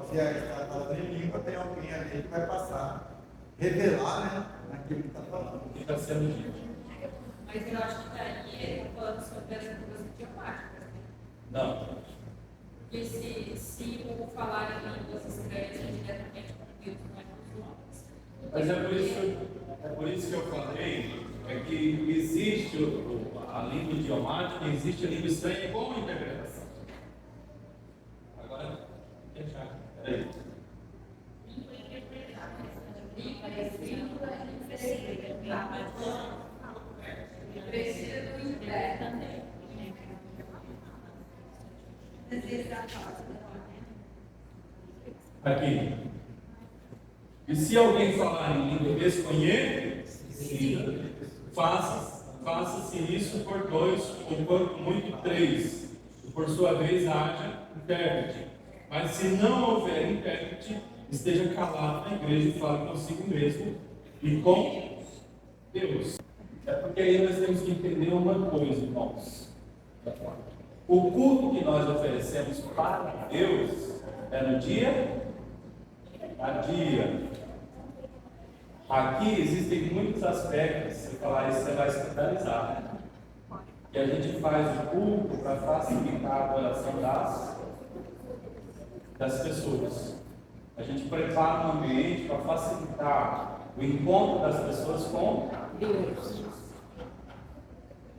Se está falando em língua, tem alguém ali que vai passar, revelar, né? Naquilo que está falando. O que está sendo dito? Mas eu acho que daí ele está falando sobre as línguas idiomáticas, né? Não. Porque se o falar em línguas estranhas é diretamente com Deus, não é com os homens. Mas é por isso que eu falei que existe a língua idiomática, existe a língua estranha como interpretação. Agora, peraí. Precisa do interno. Aqui. E se alguém falar em língua desconhecida, faça-se isso por dois, ou por muito três. E por sua vez haja intérprete. Mas se não houver intérprete, esteja calado na igreja e fale consigo mesmo e com Deus. É porque aí nós temos que entender uma coisa, irmãos. O culto que nós oferecemos para Deus é no dia a dia. Aqui existem muitos aspectos. Se falar isso, você vai escandalizar. Né? Que a gente faz o culto para facilitar a adoração das pessoas. A gente prepara um ambiente para facilitar o encontro das pessoas com Deus.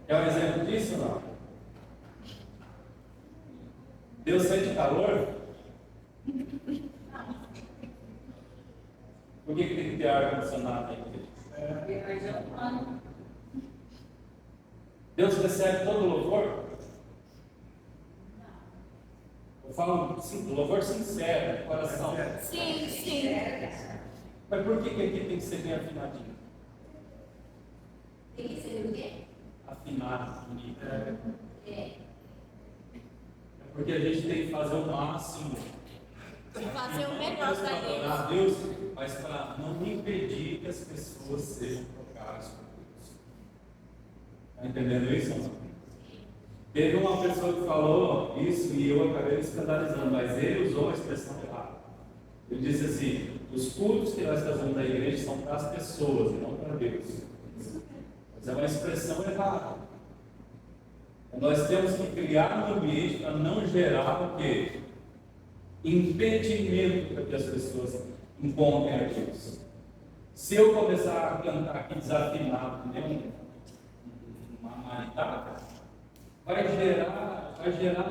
É um exemplo disso, não? Deus sente calor? Por que tem que ter ar-condicionado aí? Deus recebe todo o louvor? Eu falo louvor sincero, de coração. Sim, sim. Mas por que aqui tem que ser bem afinadinho? Tem que ser o quê? Afinado, bonito. É porque a gente tem que fazer o máximo. Fazer o melhor Para para adorar a Deus. Deus, mas para não impedir que as pessoas sejam tocadas por Deus. Está entendendo isso? Não? Teve uma pessoa que falou isso e eu acabei me escandalizando, mas ele usou a expressão errada. Ele disse assim: os cultos que nós fazemos na igreja são para as pessoas e não para Deus. Mas é uma expressão errada. Nós temos que criar um ambiente para não gerar o quê? Impedimento para que as pessoas encontrem a Deus. Se eu começar a cantar aqui desafinado, uma maritada, vai gerar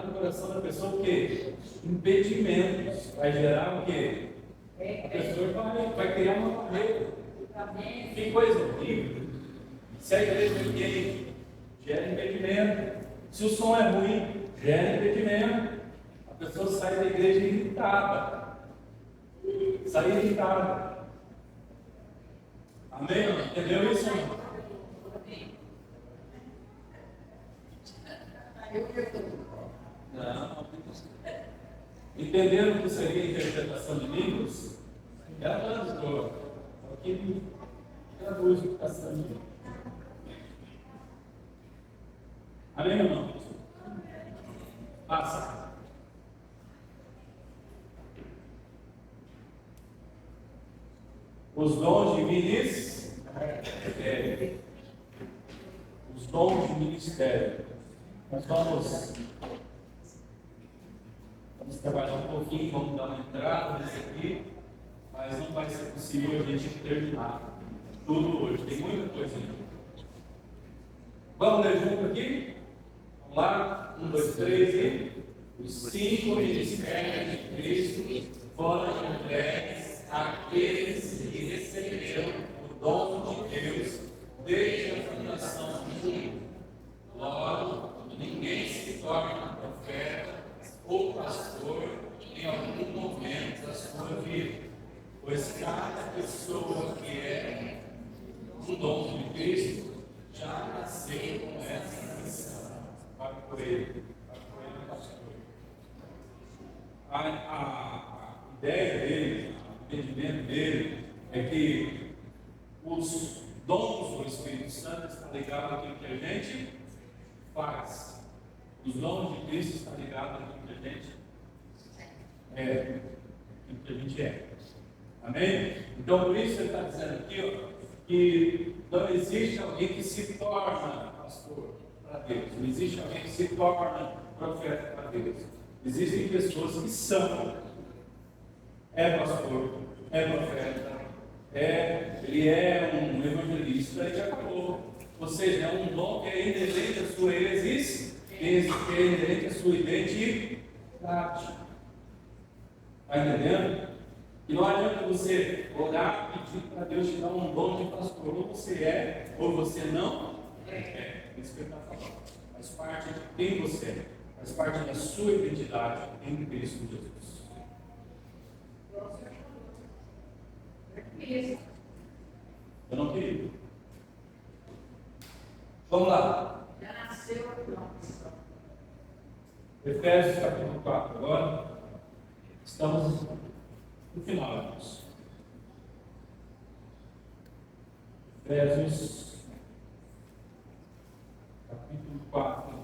no coração da pessoa o quê? Impedimentos. Vai gerar o quê? A pessoa vai criar uma barreira. Que coisa horrível. Se a igreja é gay, gera impedimento. Se o som é ruim, gera impedimento. A pessoa sai da igreja irritada. Sai irritada. Amém? Entendeu isso? Não. Entenderam o que seria a interpretação de línguas? Ela traduz. Aqui traduz o que está sendo dito. Amém ou não? Passa. Os dons de ministério. Os dons de ministério. Nós vamos trabalhar um pouquinho, vamos dar uma entrada nesse aqui, mas não vai ser possível a gente terminar tudo hoje. Tem muita coisa ainda. Vamos ler junto aqui? Vamos lá? 1, 2, 3 e os 5 ministérios de Cristo foram entregues àqueles que receberam o dom de Deus desde a fundação do mundo. Logo, ninguém se torna profeta ou pastor em algum momento da sua vida, pois cada pessoa que é um dom de Cristo já nasceu com essa missão. Vai por ele, pastor. A ideia dele, o entendimento dele é que os dons do Espírito Santo estão ligados àquilo que a gente faz. Os dons de Cristo estão ligados àquilo que a gente é. Aquilo que a gente é. Amém? Então, por isso ele está dizendo aqui, ó, que não existe alguém que se torna pastor para Deus. Não existe alguém que se torna profeta para Deus. Existem pessoas que são. É pastor, é profeta, ele é um evangelista e acabou. Ou seja, é um dom que é inerente à sua existência, que é inerente à sua identidade. Está entendendo? E não adianta você orar e pedir para Deus te dar um dom de pastor. Ou você é, ou você não é. É isso que ele está falando. Faz parte de quem você é. Faz parte da sua identidade em Cristo Jesus. Eu não queria. Vamos lá. Já nasceu não. Efésios capítulo 4 agora. Estamos no final, irmãos. Efésios capítulo 4.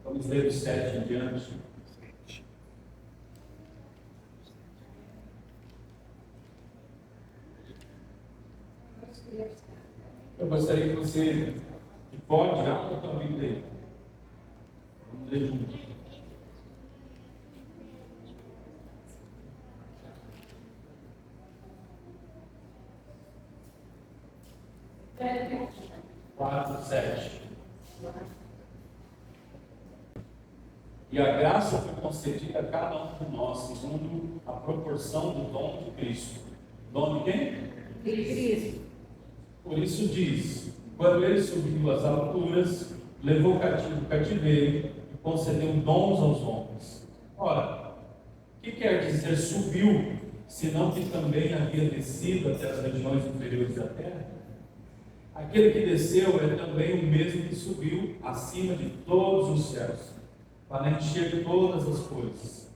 Vamos ler do 7 em diante. Eu gostaria que você pode já colocar a Bíblia aí. Vamos ler juntos. Quatro, 7. E a graça foi concedida a cada um de nós, segundo a proporção do dom de Cristo. Dom de quem? De Cristo. Por isso diz: quando ele subiu às alturas, levou cativo o cativeiro e concedeu dons aos homens. Ora, o que quer dizer subiu, senão que também havia descido até as regiões inferiores da terra? Aquele que desceu é também o mesmo que subiu acima de todos os céus, para encher todas as coisas.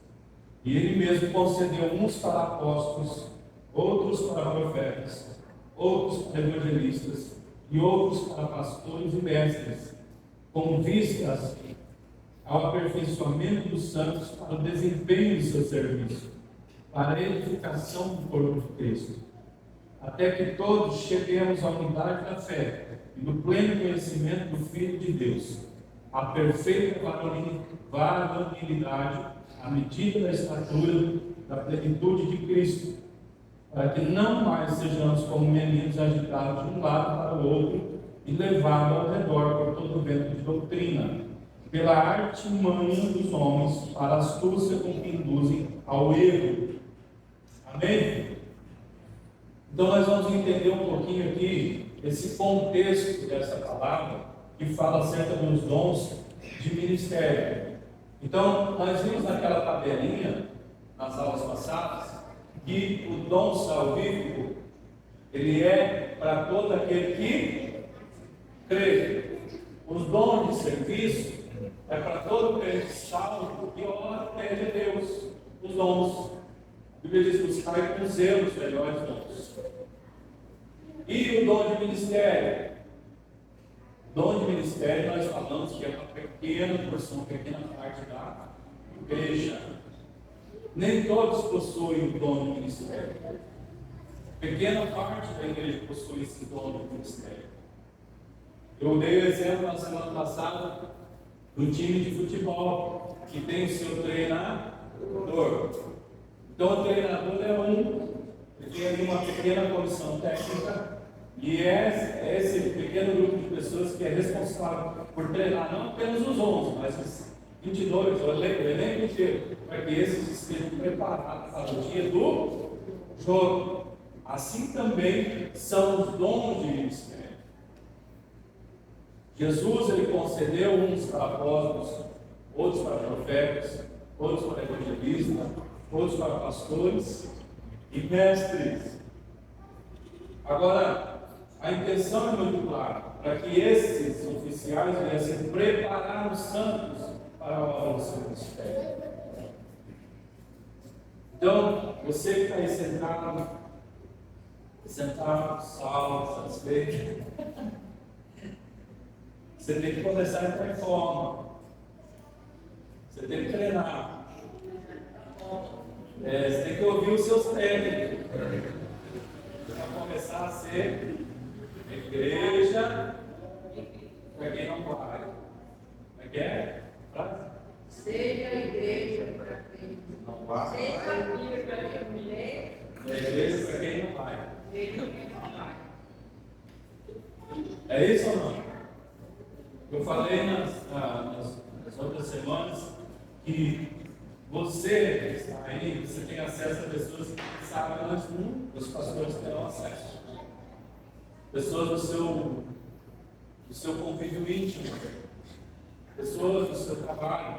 E ele mesmo concedeu uns para apóstolos, outros para profetas, outros para evangelistas e outros para pastores e mestres, com vistas ao aperfeiçoamento dos santos para o desempenho do seu serviço, para a edificação do corpo de Cristo, até que todos cheguemos à unidade da fé e do pleno conhecimento do Filho de Deus, à perfeita varonilidade, à medida da estatura da plenitude de Cristo, para que não mais sejamos como meninos agitados de um lado para o outro e levados ao redor por todo o vento de doutrina, pela artimanha dos homens, para a astúcia com que induzem ao erro. Amém? Então nós vamos entender um pouquinho aqui esse contexto dessa palavra que fala acerca dos dons de ministério. Então nós vimos naquela tabelinha nas aulas passadas que o dom salvífico ele é para todo aquele que crê. Os dons de serviço é para todo crente salvo que ora e pede a Deus. Os dons, a Bíblia diz: buscai com zelo os melhores dons. E o dom de ministério? O dom de ministério nós falamos que é uma pequena porção, pequena parte da igreja. Nem todos possuem o dom de ministério. Pequena parte da igreja possui esse dom de ministério. Eu dei o exemplo na semana passada do time de futebol, que tem o seu treinador. Então o treinador é ele tem ali uma pequena comissão técnica, e é esse pequeno grupo de pessoas que é responsável por treinar não apenas os 11, mas 22, o elenco inteiro, para que esses estejam preparados para o dia do jogo. Assim também são os dons de ministério. Jesus, ele concedeu uns para apóstolos, outros para profetas, outros para evangelistas, outros para pastores e mestres. Agora, a intenção é muito clara, para que esses oficiais viessem preparar os santos para a obra do seu ministério. Então, você que está aí sentado, salvo, satisfeito, você tem que começar a entrar em forma. Você tem que treinar. Você tem que ouvir os seus técnicos. Para começar a ser igreja para quem não vai. Como é que é? Seja a igreja para quem Não vai. seja a igreja para quem não lê, É igreja para quem não vai. igreja para quem não vai. É isso ou não? Eu falei nas outras semanas que você que está aí, você tem acesso a pessoas que sabem antes dos pastores terão acesso. Pessoas do seu convívio íntimo, pessoas do seu trabalho,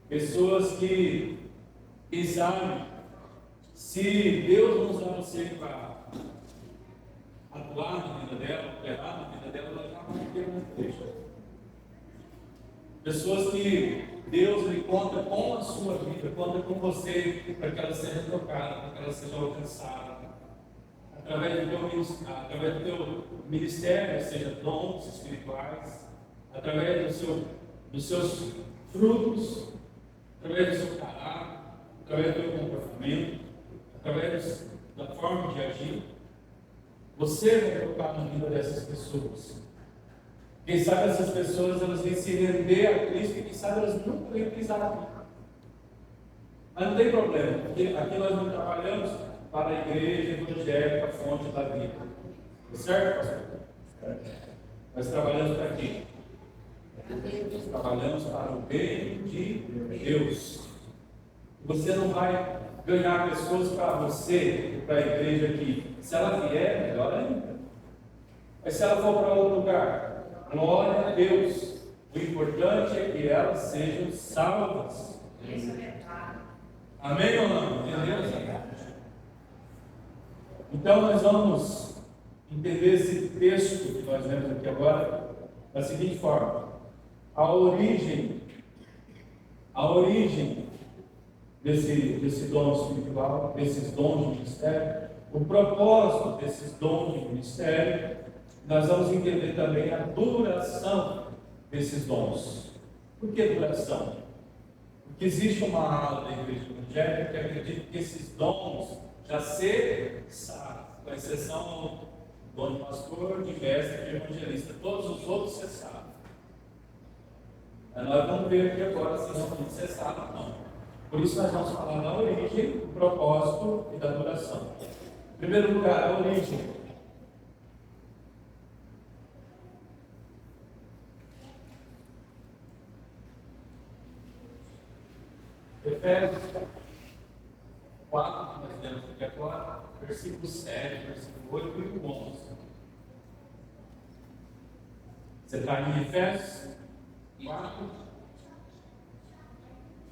pessoas que sabem se Deus nos dá você para atuar na vida dela, operar na vida dela, ela já vai ter uma igreja. Pessoas que Deus ele conta com a sua vida, conta com você para que ela seja tocada, para que ela seja alcançada. Através do teu ministério, seja dons espirituais, através dos seus frutos, através do seu caráter, através do teu comportamento, através da forma de agir. Você vai tocar na vida dessas pessoas. Quem sabe essas pessoas elas vêm se render a Cristo e quem sabe elas nunca vêm pisar aqui. Mas não tem problema, porque aqui nós não trabalhamos para a igreja evangélica, fonte da vida. Certo, pastor? Nós trabalhamos para quem? Nós trabalhamos para o bem de Deus. Você não vai ganhar pessoas para você, para a igreja aqui. Se ela vier, melhor ainda. Mas se ela for para outro lugar, glória a Deus. O importante é que elas sejam salvas. Amém ou não? Entendeu? Então nós vamos entender esse texto que nós lemos aqui agora da seguinte forma: a origem desse dom espiritual, desses dons de ministério, o propósito desses dons de ministério, nós vamos entender também a duração desses dons. Por que duração? Porque existe uma ala da igreja evangélica que acredita que esses dons já cessaram, com exceção do dom de pastor, de mestre e de evangelista. Todos os outros cessaram. Nós vamos ver aqui agora se realmente cessaram ou não. Por isso nós vamos falar da origem, do propósito e da duração. Em primeiro lugar, a origem. Efésios 4, que nós temos aqui agora, versículo 7, versículo 8 e 11. Você está em Efésios 4,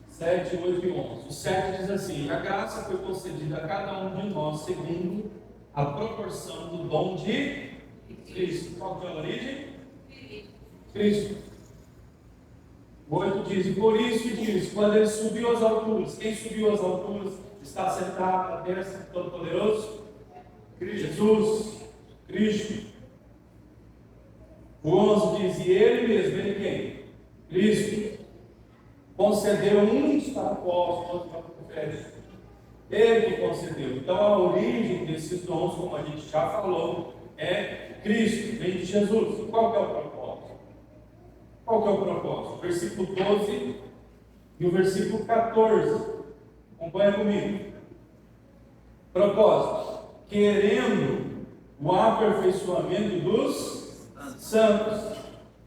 7, 8 e 11. O 7 diz assim: a graça foi concedida a cada um de nós segundo a proporção do dom de Cristo. Qual que é a origem? Cristo. O 8 diz: e por isso diz, quando ele subiu às alturas, quem subiu às alturas está sentado à destra do Todo-Poderoso? Jesus, Cristo. O 11 diz: e ele mesmo, ele quem? Cristo. Concedeu uns para apóstolos, outros para profetas. Ele que concedeu. Então a origem desses dons, como a gente já falou, é Cristo, vem de Jesus. Qual que é o propósito? Qual que é o propósito? Versículo 12 e o versículo 14. Acompanha comigo. Propósito: querendo o aperfeiçoamento dos santos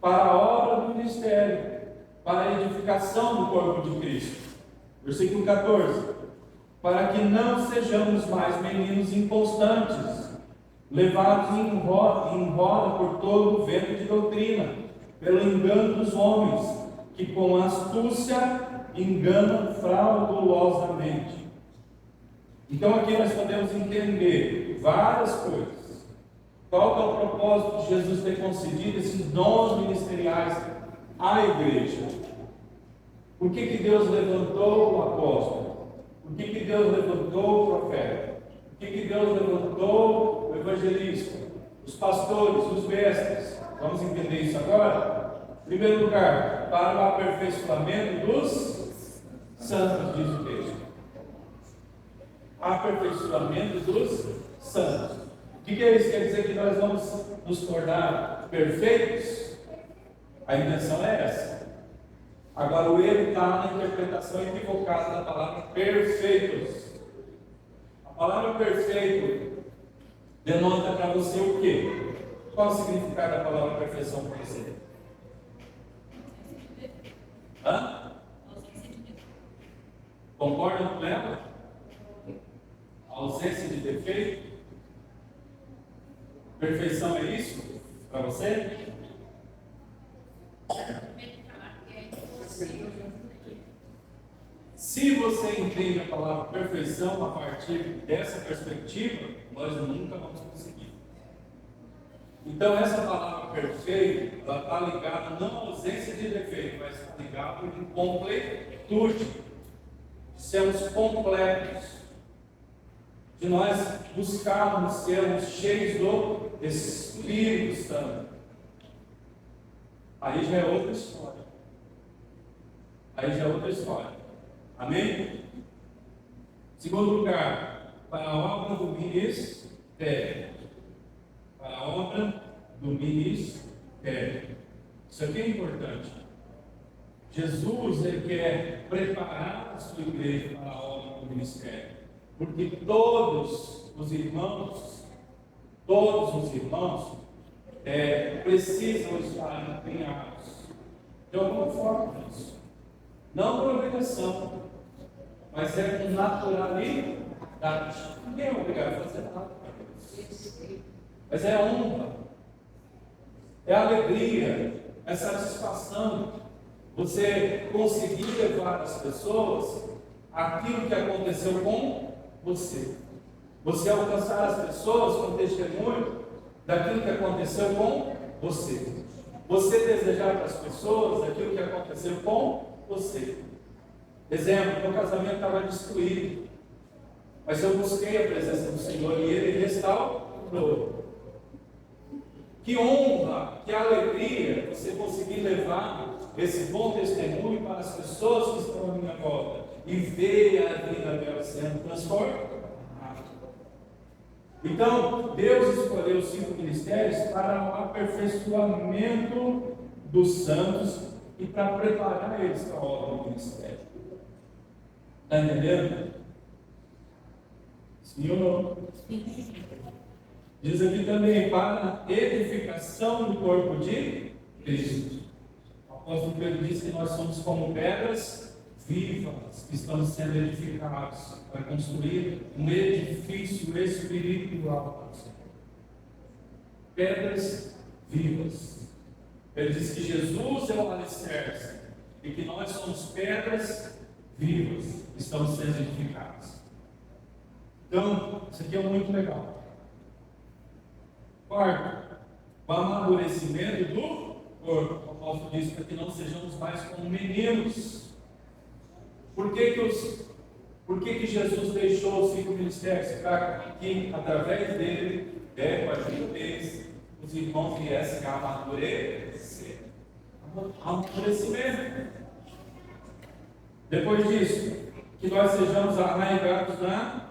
para a obra do ministério, para a edificação do corpo de Cristo. Versículo 14. Para que não sejamos mais meninos inconstantes, levados em roda por todo o vento de doutrina, pelo engano dos homens, que com astúcia enganam fraudulosamente. Então aqui nós podemos entender várias coisas. Qual que é o propósito de Jesus ter concedido esses dons ministeriais à igreja? Por que Deus levantou o apóstolo? Por que Deus levantou o profeta? Por que Deus levantou o evangelista? Os pastores, os mestres? Vamos entender isso agora? Em primeiro lugar, para o aperfeiçoamento dos santos, diz o texto. Aperfeiçoamento dos santos. O que é isso? Quer dizer que nós vamos nos tornar perfeitos? A intenção é essa. Agora o erro está na interpretação equivocada da palavra perfeitos. A palavra perfeito denota para você o quê? Qual o significado da palavra perfeição para você? Hã? Concorda com ela? A ausência de defeito? Perfeição é isso para você? Se você entende a palavra perfeição a partir dessa perspectiva, nós nunca vamos conseguir. Então essa palavra perfeito, ela está ligada não à ausência de defeito, mas está ligada em completude. De sermos completos. De nós buscarmos sermos cheios do Espírito Santo. Aí já é outra história. Amém? Segundo lugar, para a obra do ministério. Para a obra do ministério. Isso aqui é importante. Jesus, ele quer preparar a sua igreja para a obra do ministério. Porque todos os irmãos precisam estar empenhados de alguma forma nisso. Não por obrigação, mas é com naturalidade. Ninguém é obrigado a fazer nada. Mas é a honra, é a alegria, é a satisfação. Você conseguir levar as pessoas aquilo que aconteceu com você. Você alcançar as pessoas com testemunho daquilo que aconteceu com você. Você desejar para as pessoas aquilo que aconteceu com você. Exemplo, meu casamento estava destruído, mas eu busquei a presença do Senhor e Ele restaurou. Que honra, que alegria você conseguir levar esse bom testemunho para as pessoas que estão à minha volta e ver a vida dela sendo transformada. Então, Deus escolheu os 5 ministérios para o aperfeiçoamento dos santos e para preparar eles para a obra do ministério. Está entendendo? Sim ou não? Diz aqui também, para a edificação do corpo de Cristo. O apóstolo Pedro diz que nós somos como pedras vivas que estão sendo edificados para construir um edifício espiritual. Pedras vivas. Ele diz que Jesus é o alicerce e que nós somos pedras vivas que estão sendo edificadas. Então, isso aqui é muito legal. Quarto, o amadurecimento do corpo. O apóstolo diz para que não sejamos mais como meninos. Por que Jesus deixou os 5 ministérios? Para que, através dele, com a ajuda deles, os irmãos viessem a amadurecer. Amadurecimento. Depois disso, que nós sejamos arraigados na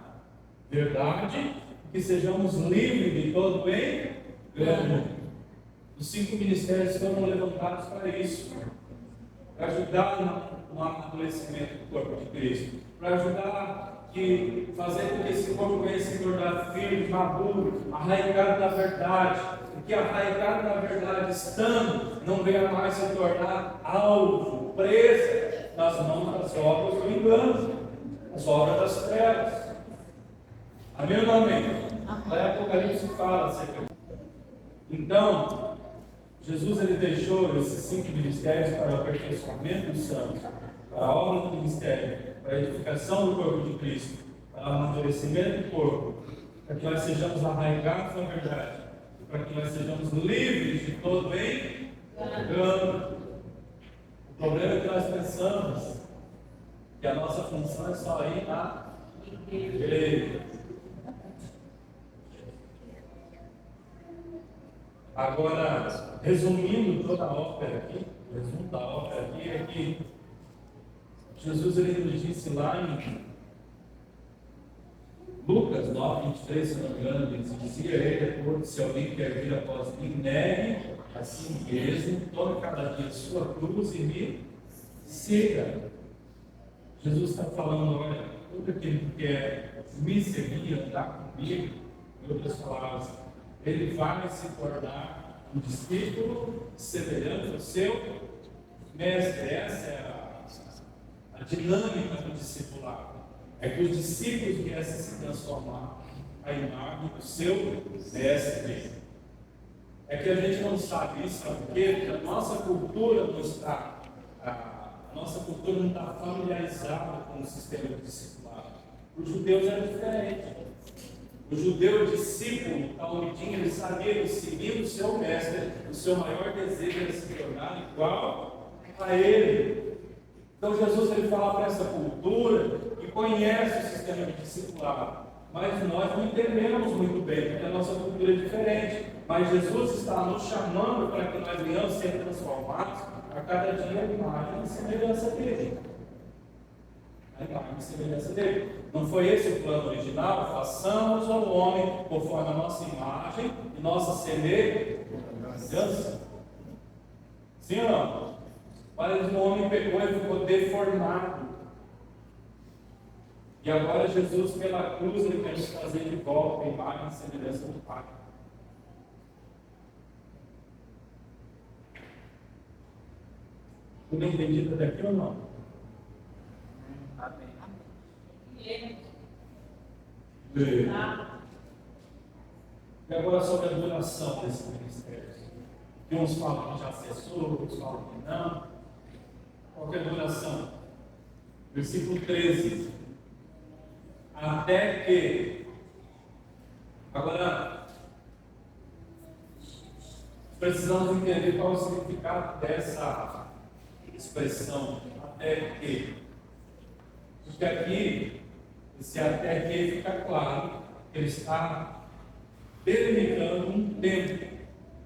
verdade, que sejamos livres de todo engano. Os 5 ministérios foram levantados para isso, para ajudar no amadurecimento do corpo de Cristo, para ajudar fazer com que esse corpo venha se tornar firme, maduro, arraigado na verdade, e que arraigado na verdade estando, não venha mais se tornar alvo presa nas mãos das obras do engano, as obras das trevas. Amém ou não amém? Lá em Apocalipse fala acerca disso. Então, Jesus ele deixou esses 5 ministérios para o aperfeiçoamento dos santos, para a obra do ministério, para a edificação do corpo de Cristo, para o amadurecimento do corpo, para que nós sejamos arraigados na verdade, para que nós sejamos livres de todo engano. O problema é que nós pensamos que a nossa função é só ir na igreja. Agora, resumindo toda a ópera aqui, o resumo da ópera aqui é que Jesus ele nos disse lá em Lucas 9, 23, se não me engano, ele dizia: ele, se alguém quer vir após mim, negue a si mesmo, tome cada dia sua cruz e me siga. Jesus está falando: olha, todo aquele que quer me seguir, andar comigo, em outras palavras, ele vai se tornar um discípulo semelhante ao seu mestre. Essa é a dinâmica do discipulado. É que os discípulos viessem se transformar à imagem do seu mestre. É que a gente não sabe isso, sabe por quê? Porque a nossa cultura não está, familiarizada com o sistema de discipulado. Os judeus eram diferentes. O judeu discípulo, talmudinho, ele sabia que seguindo o seu mestre, o seu maior desejo era se tornar igual a ele. Então Jesus ele fala para essa cultura que conhece o sistema de discipulado, mas nós não entendemos muito bem, porque a nossa cultura é diferente. Mas Jesus está nos chamando para que nós venhamos ser transformados a cada dia a imagem e semelhança dele. A imagem e semelhança dele. Não foi esse o plano original? Façamos ao homem conforme a nossa imagem e nossa semelhança. Sim ou não? Mas o homem pegou e ficou deformado. E agora Jesus, pela cruz, ele quer nos trazer de volta a imagem e semelhança do Pai. Tudo entendido até aqui ou não? Amém. E agora sobre a duração desse ministério. Que uns falam que já cessou, outros falam que não. Qual que é a duração? Versículo 13. Até que. Agora, precisamos entender qual é o significado dessa expressão, até que. Porque aqui, esse até que fica claro que ele está delimitando um tempo,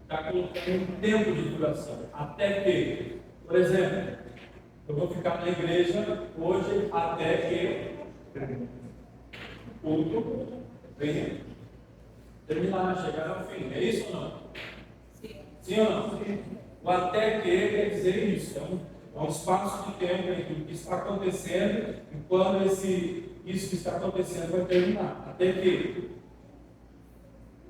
está colocando um tempo de duração. Até que, por exemplo, eu vou ficar na igreja hoje até que o culto venha terminar, chegar ao fim. É isso ou não? Sim ou não? O até que quer dizer isso. É um espaço de tempo entre o que está acontecendo e quando isso que está acontecendo vai terminar. Até que.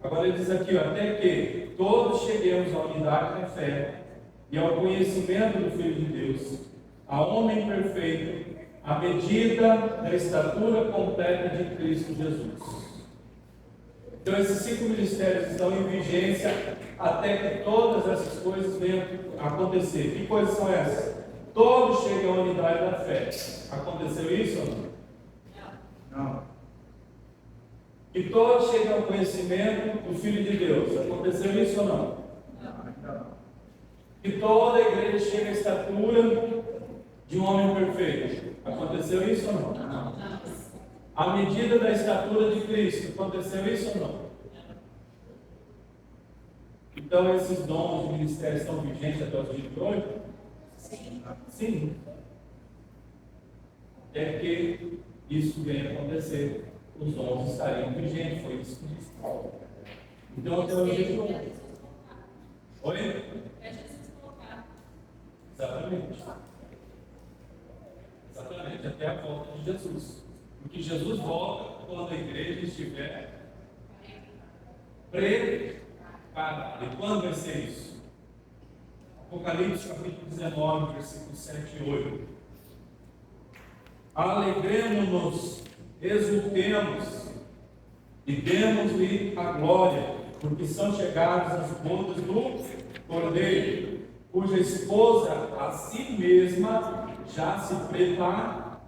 Agora ele diz aqui, até que todos cheguemos à unidade da fé e ao conhecimento do Filho de Deus, a homem perfeito, à medida da estatura completa de Cristo Jesus. Então esses 5 ministérios estão em vigência até que todas essas coisas venham a acontecer. Que coisas são essas? Todos chegam à unidade da fé. Aconteceu isso ou não? Não. E todos chegam ao conhecimento do Filho de Deus. Aconteceu isso ou não? Não. E toda a igreja chega à estatura de um homem perfeito. Aconteceu isso ou não? Não. À medida da estatura de Cristo. Aconteceu isso ou não? Então esses dons de ministério estão vigentes até os dias de hoje? Sim. Até que isso venha a acontecer, os dons estariam vigentes. Foi isso que disse Paulo. Então, até hoje. Oi? Exatamente. Exatamente, até a volta de Jesus. Porque Jesus volta quando a igreja estiver preparada. E quando vai ser isso? Apocalipse capítulo 19, versículos 7 e 8. Alegremos-nos, exultemos e demos-lhe a glória, porque são chegadas as bodas do Cordeiro, cuja esposa a si mesma já se preparou,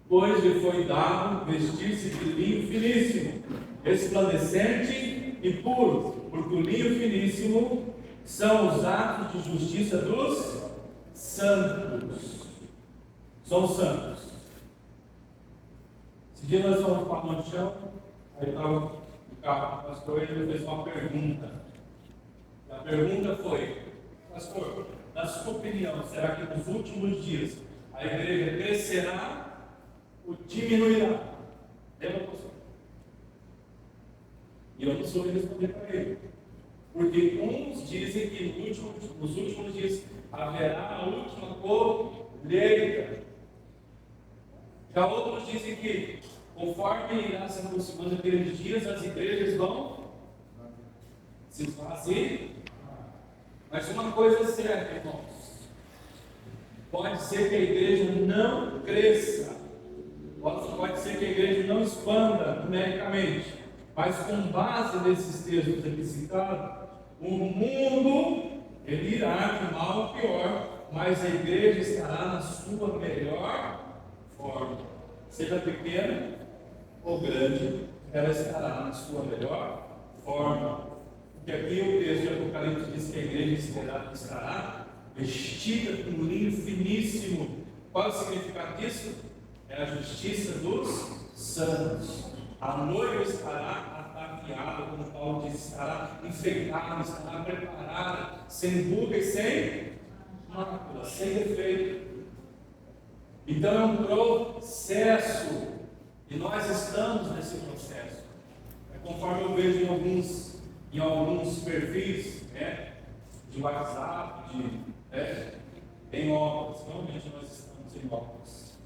pois lhe foi dado vestir-se de linho finíssimo, resplandecente e puro, porque o linho finíssimo são os atos de justiça dos santos. São os santos. Esse dia nós fomos para o chão, aí estava no carro do pastor e ele fez uma pergunta. A pergunta foi: pastor, na sua opinião, será que nos últimos dias a igreja crescerá ou diminuirá? Lembra, pastor? E eu não soube responder para ele. Porque uns dizem que nos últimos dias haverá a última colheita. Já outros dizem que, conforme irá se aproximando aqueles dias, as igrejas vão se esvaziar. Mas uma coisa é certa, irmãos: pode ser que a igreja não cresça, pode ser que a igreja não expanda numericamente, mas com base nesses textos aqui citados, o mundo ele irá de mal a pior, mas a igreja estará na sua melhor forma. Seja pequena ou grande, ela estará na sua melhor forma. Porque aqui o texto de Apocalipse diz que a igreja estará vestida com linho finíssimo. Qual é o significado disso? É a justiça dos santos. A noiva estará ataviada, como Paulo diz, estará enfeitada, estará preparada, sem ruga e sem mácula, sem defeito. Então é um processo, e nós estamos nesse processo. É conforme eu vejo em alguns perfis, de WhatsApp, em obras. Realmente nós estamos em obras.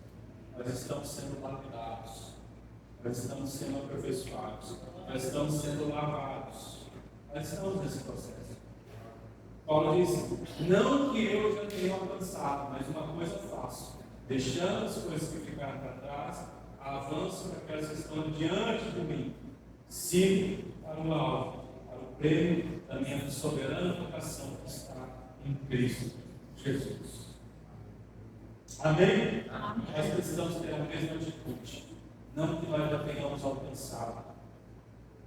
Nós estamos sendo lapidados. Nós estamos sendo aperfeiçoados. Nós estamos sendo lavados. Nós estamos nesse processo. Paulo diz: não que eu já tenha alcançado, mas uma coisa faço, deixando as coisas que ficaram para trás, avanço para aquelas que estão diante de mim, sigo para o alvo, para o prêmio da minha soberana vocação que está em Cristo Jesus. Amém? Amém. Nós precisamos ter a mesma atitude, não que nós já tenhamos alcançado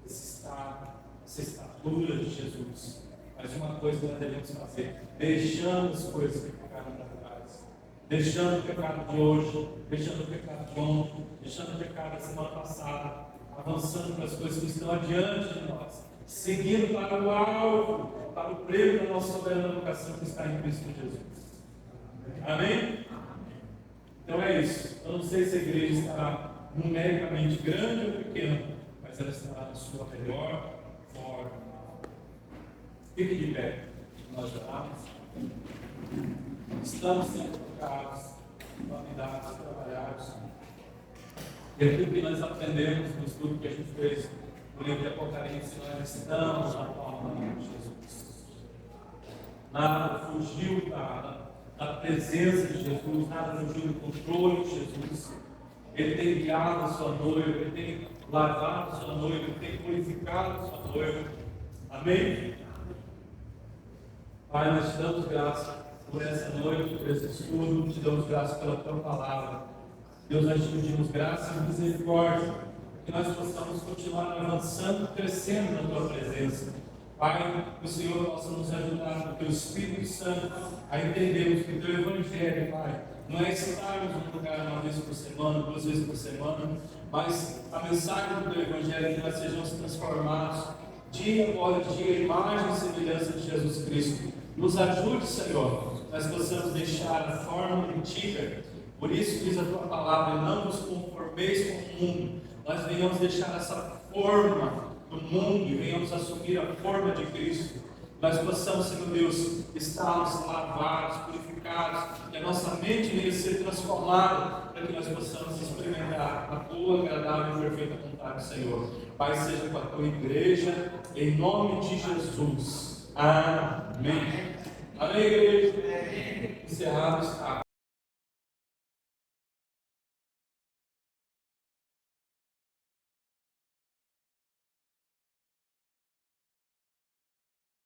essa estatura de Jesus, mas uma coisa nós devemos fazer: deixando as coisas que ficaram para trás, deixando o pecado de hoje, deixando o pecado de ontem, deixando o pecado da semana passada, avançando para as coisas que estão adiante de nós, seguindo para o alvo, para o prêmio da nossa soberana vocação que está em Cristo Jesus. Amém? Então é isso. Eu não sei se a igreja estará numericamente grande ou pequena, mas ela estará na sua melhor forma. Fique de pé. Nós oramos. Estamos sendo tocados, validados, trabalhados. E aquilo que nós aprendemos no estudo que a gente fez no livro de Apocalipse, nós estamos na palma de Jesus. Nada fugiu da presença de Jesus, nada fugiu do controle de Jesus. Ele tem guiado a sua noiva, ele tem lavado a sua noiva, ele tem purificado a sua noiva. Amém? Pai, nós te damos graça por essa noite, por esse estudo, te damos graça pela tua palavra. Deus, nós te pedimos graça e misericórdia, que nós possamos continuar avançando, crescendo na tua presença. Pai, que o Senhor possa nos ajudar, com o teu Espírito Santo, a entendermos que o teu Evangelho, Pai, não é estarmos num lugar uma vez por semana, 2 vezes por semana, mas a mensagem do teu Evangelho é que nós sejamos transformados dia após dia, imagem e semelhança de Jesus Cristo. Nos ajude, Senhor, nós possamos deixar a forma antiga. Por isso diz a tua palavra: não nos conformeis com o mundo. Nós venhamos deixar essa forma do mundo e venhamos assumir a forma de Cristo. Nós possamos, Senhor Deus, estarmos lavados, purificados, que a nossa mente venha ser transformada, para que nós possamos experimentar a tua agradável e perfeita vontade, Senhor. Pai, seja com a tua igreja, em nome de Jesus. Amém. Amém, igreja. Encerrados.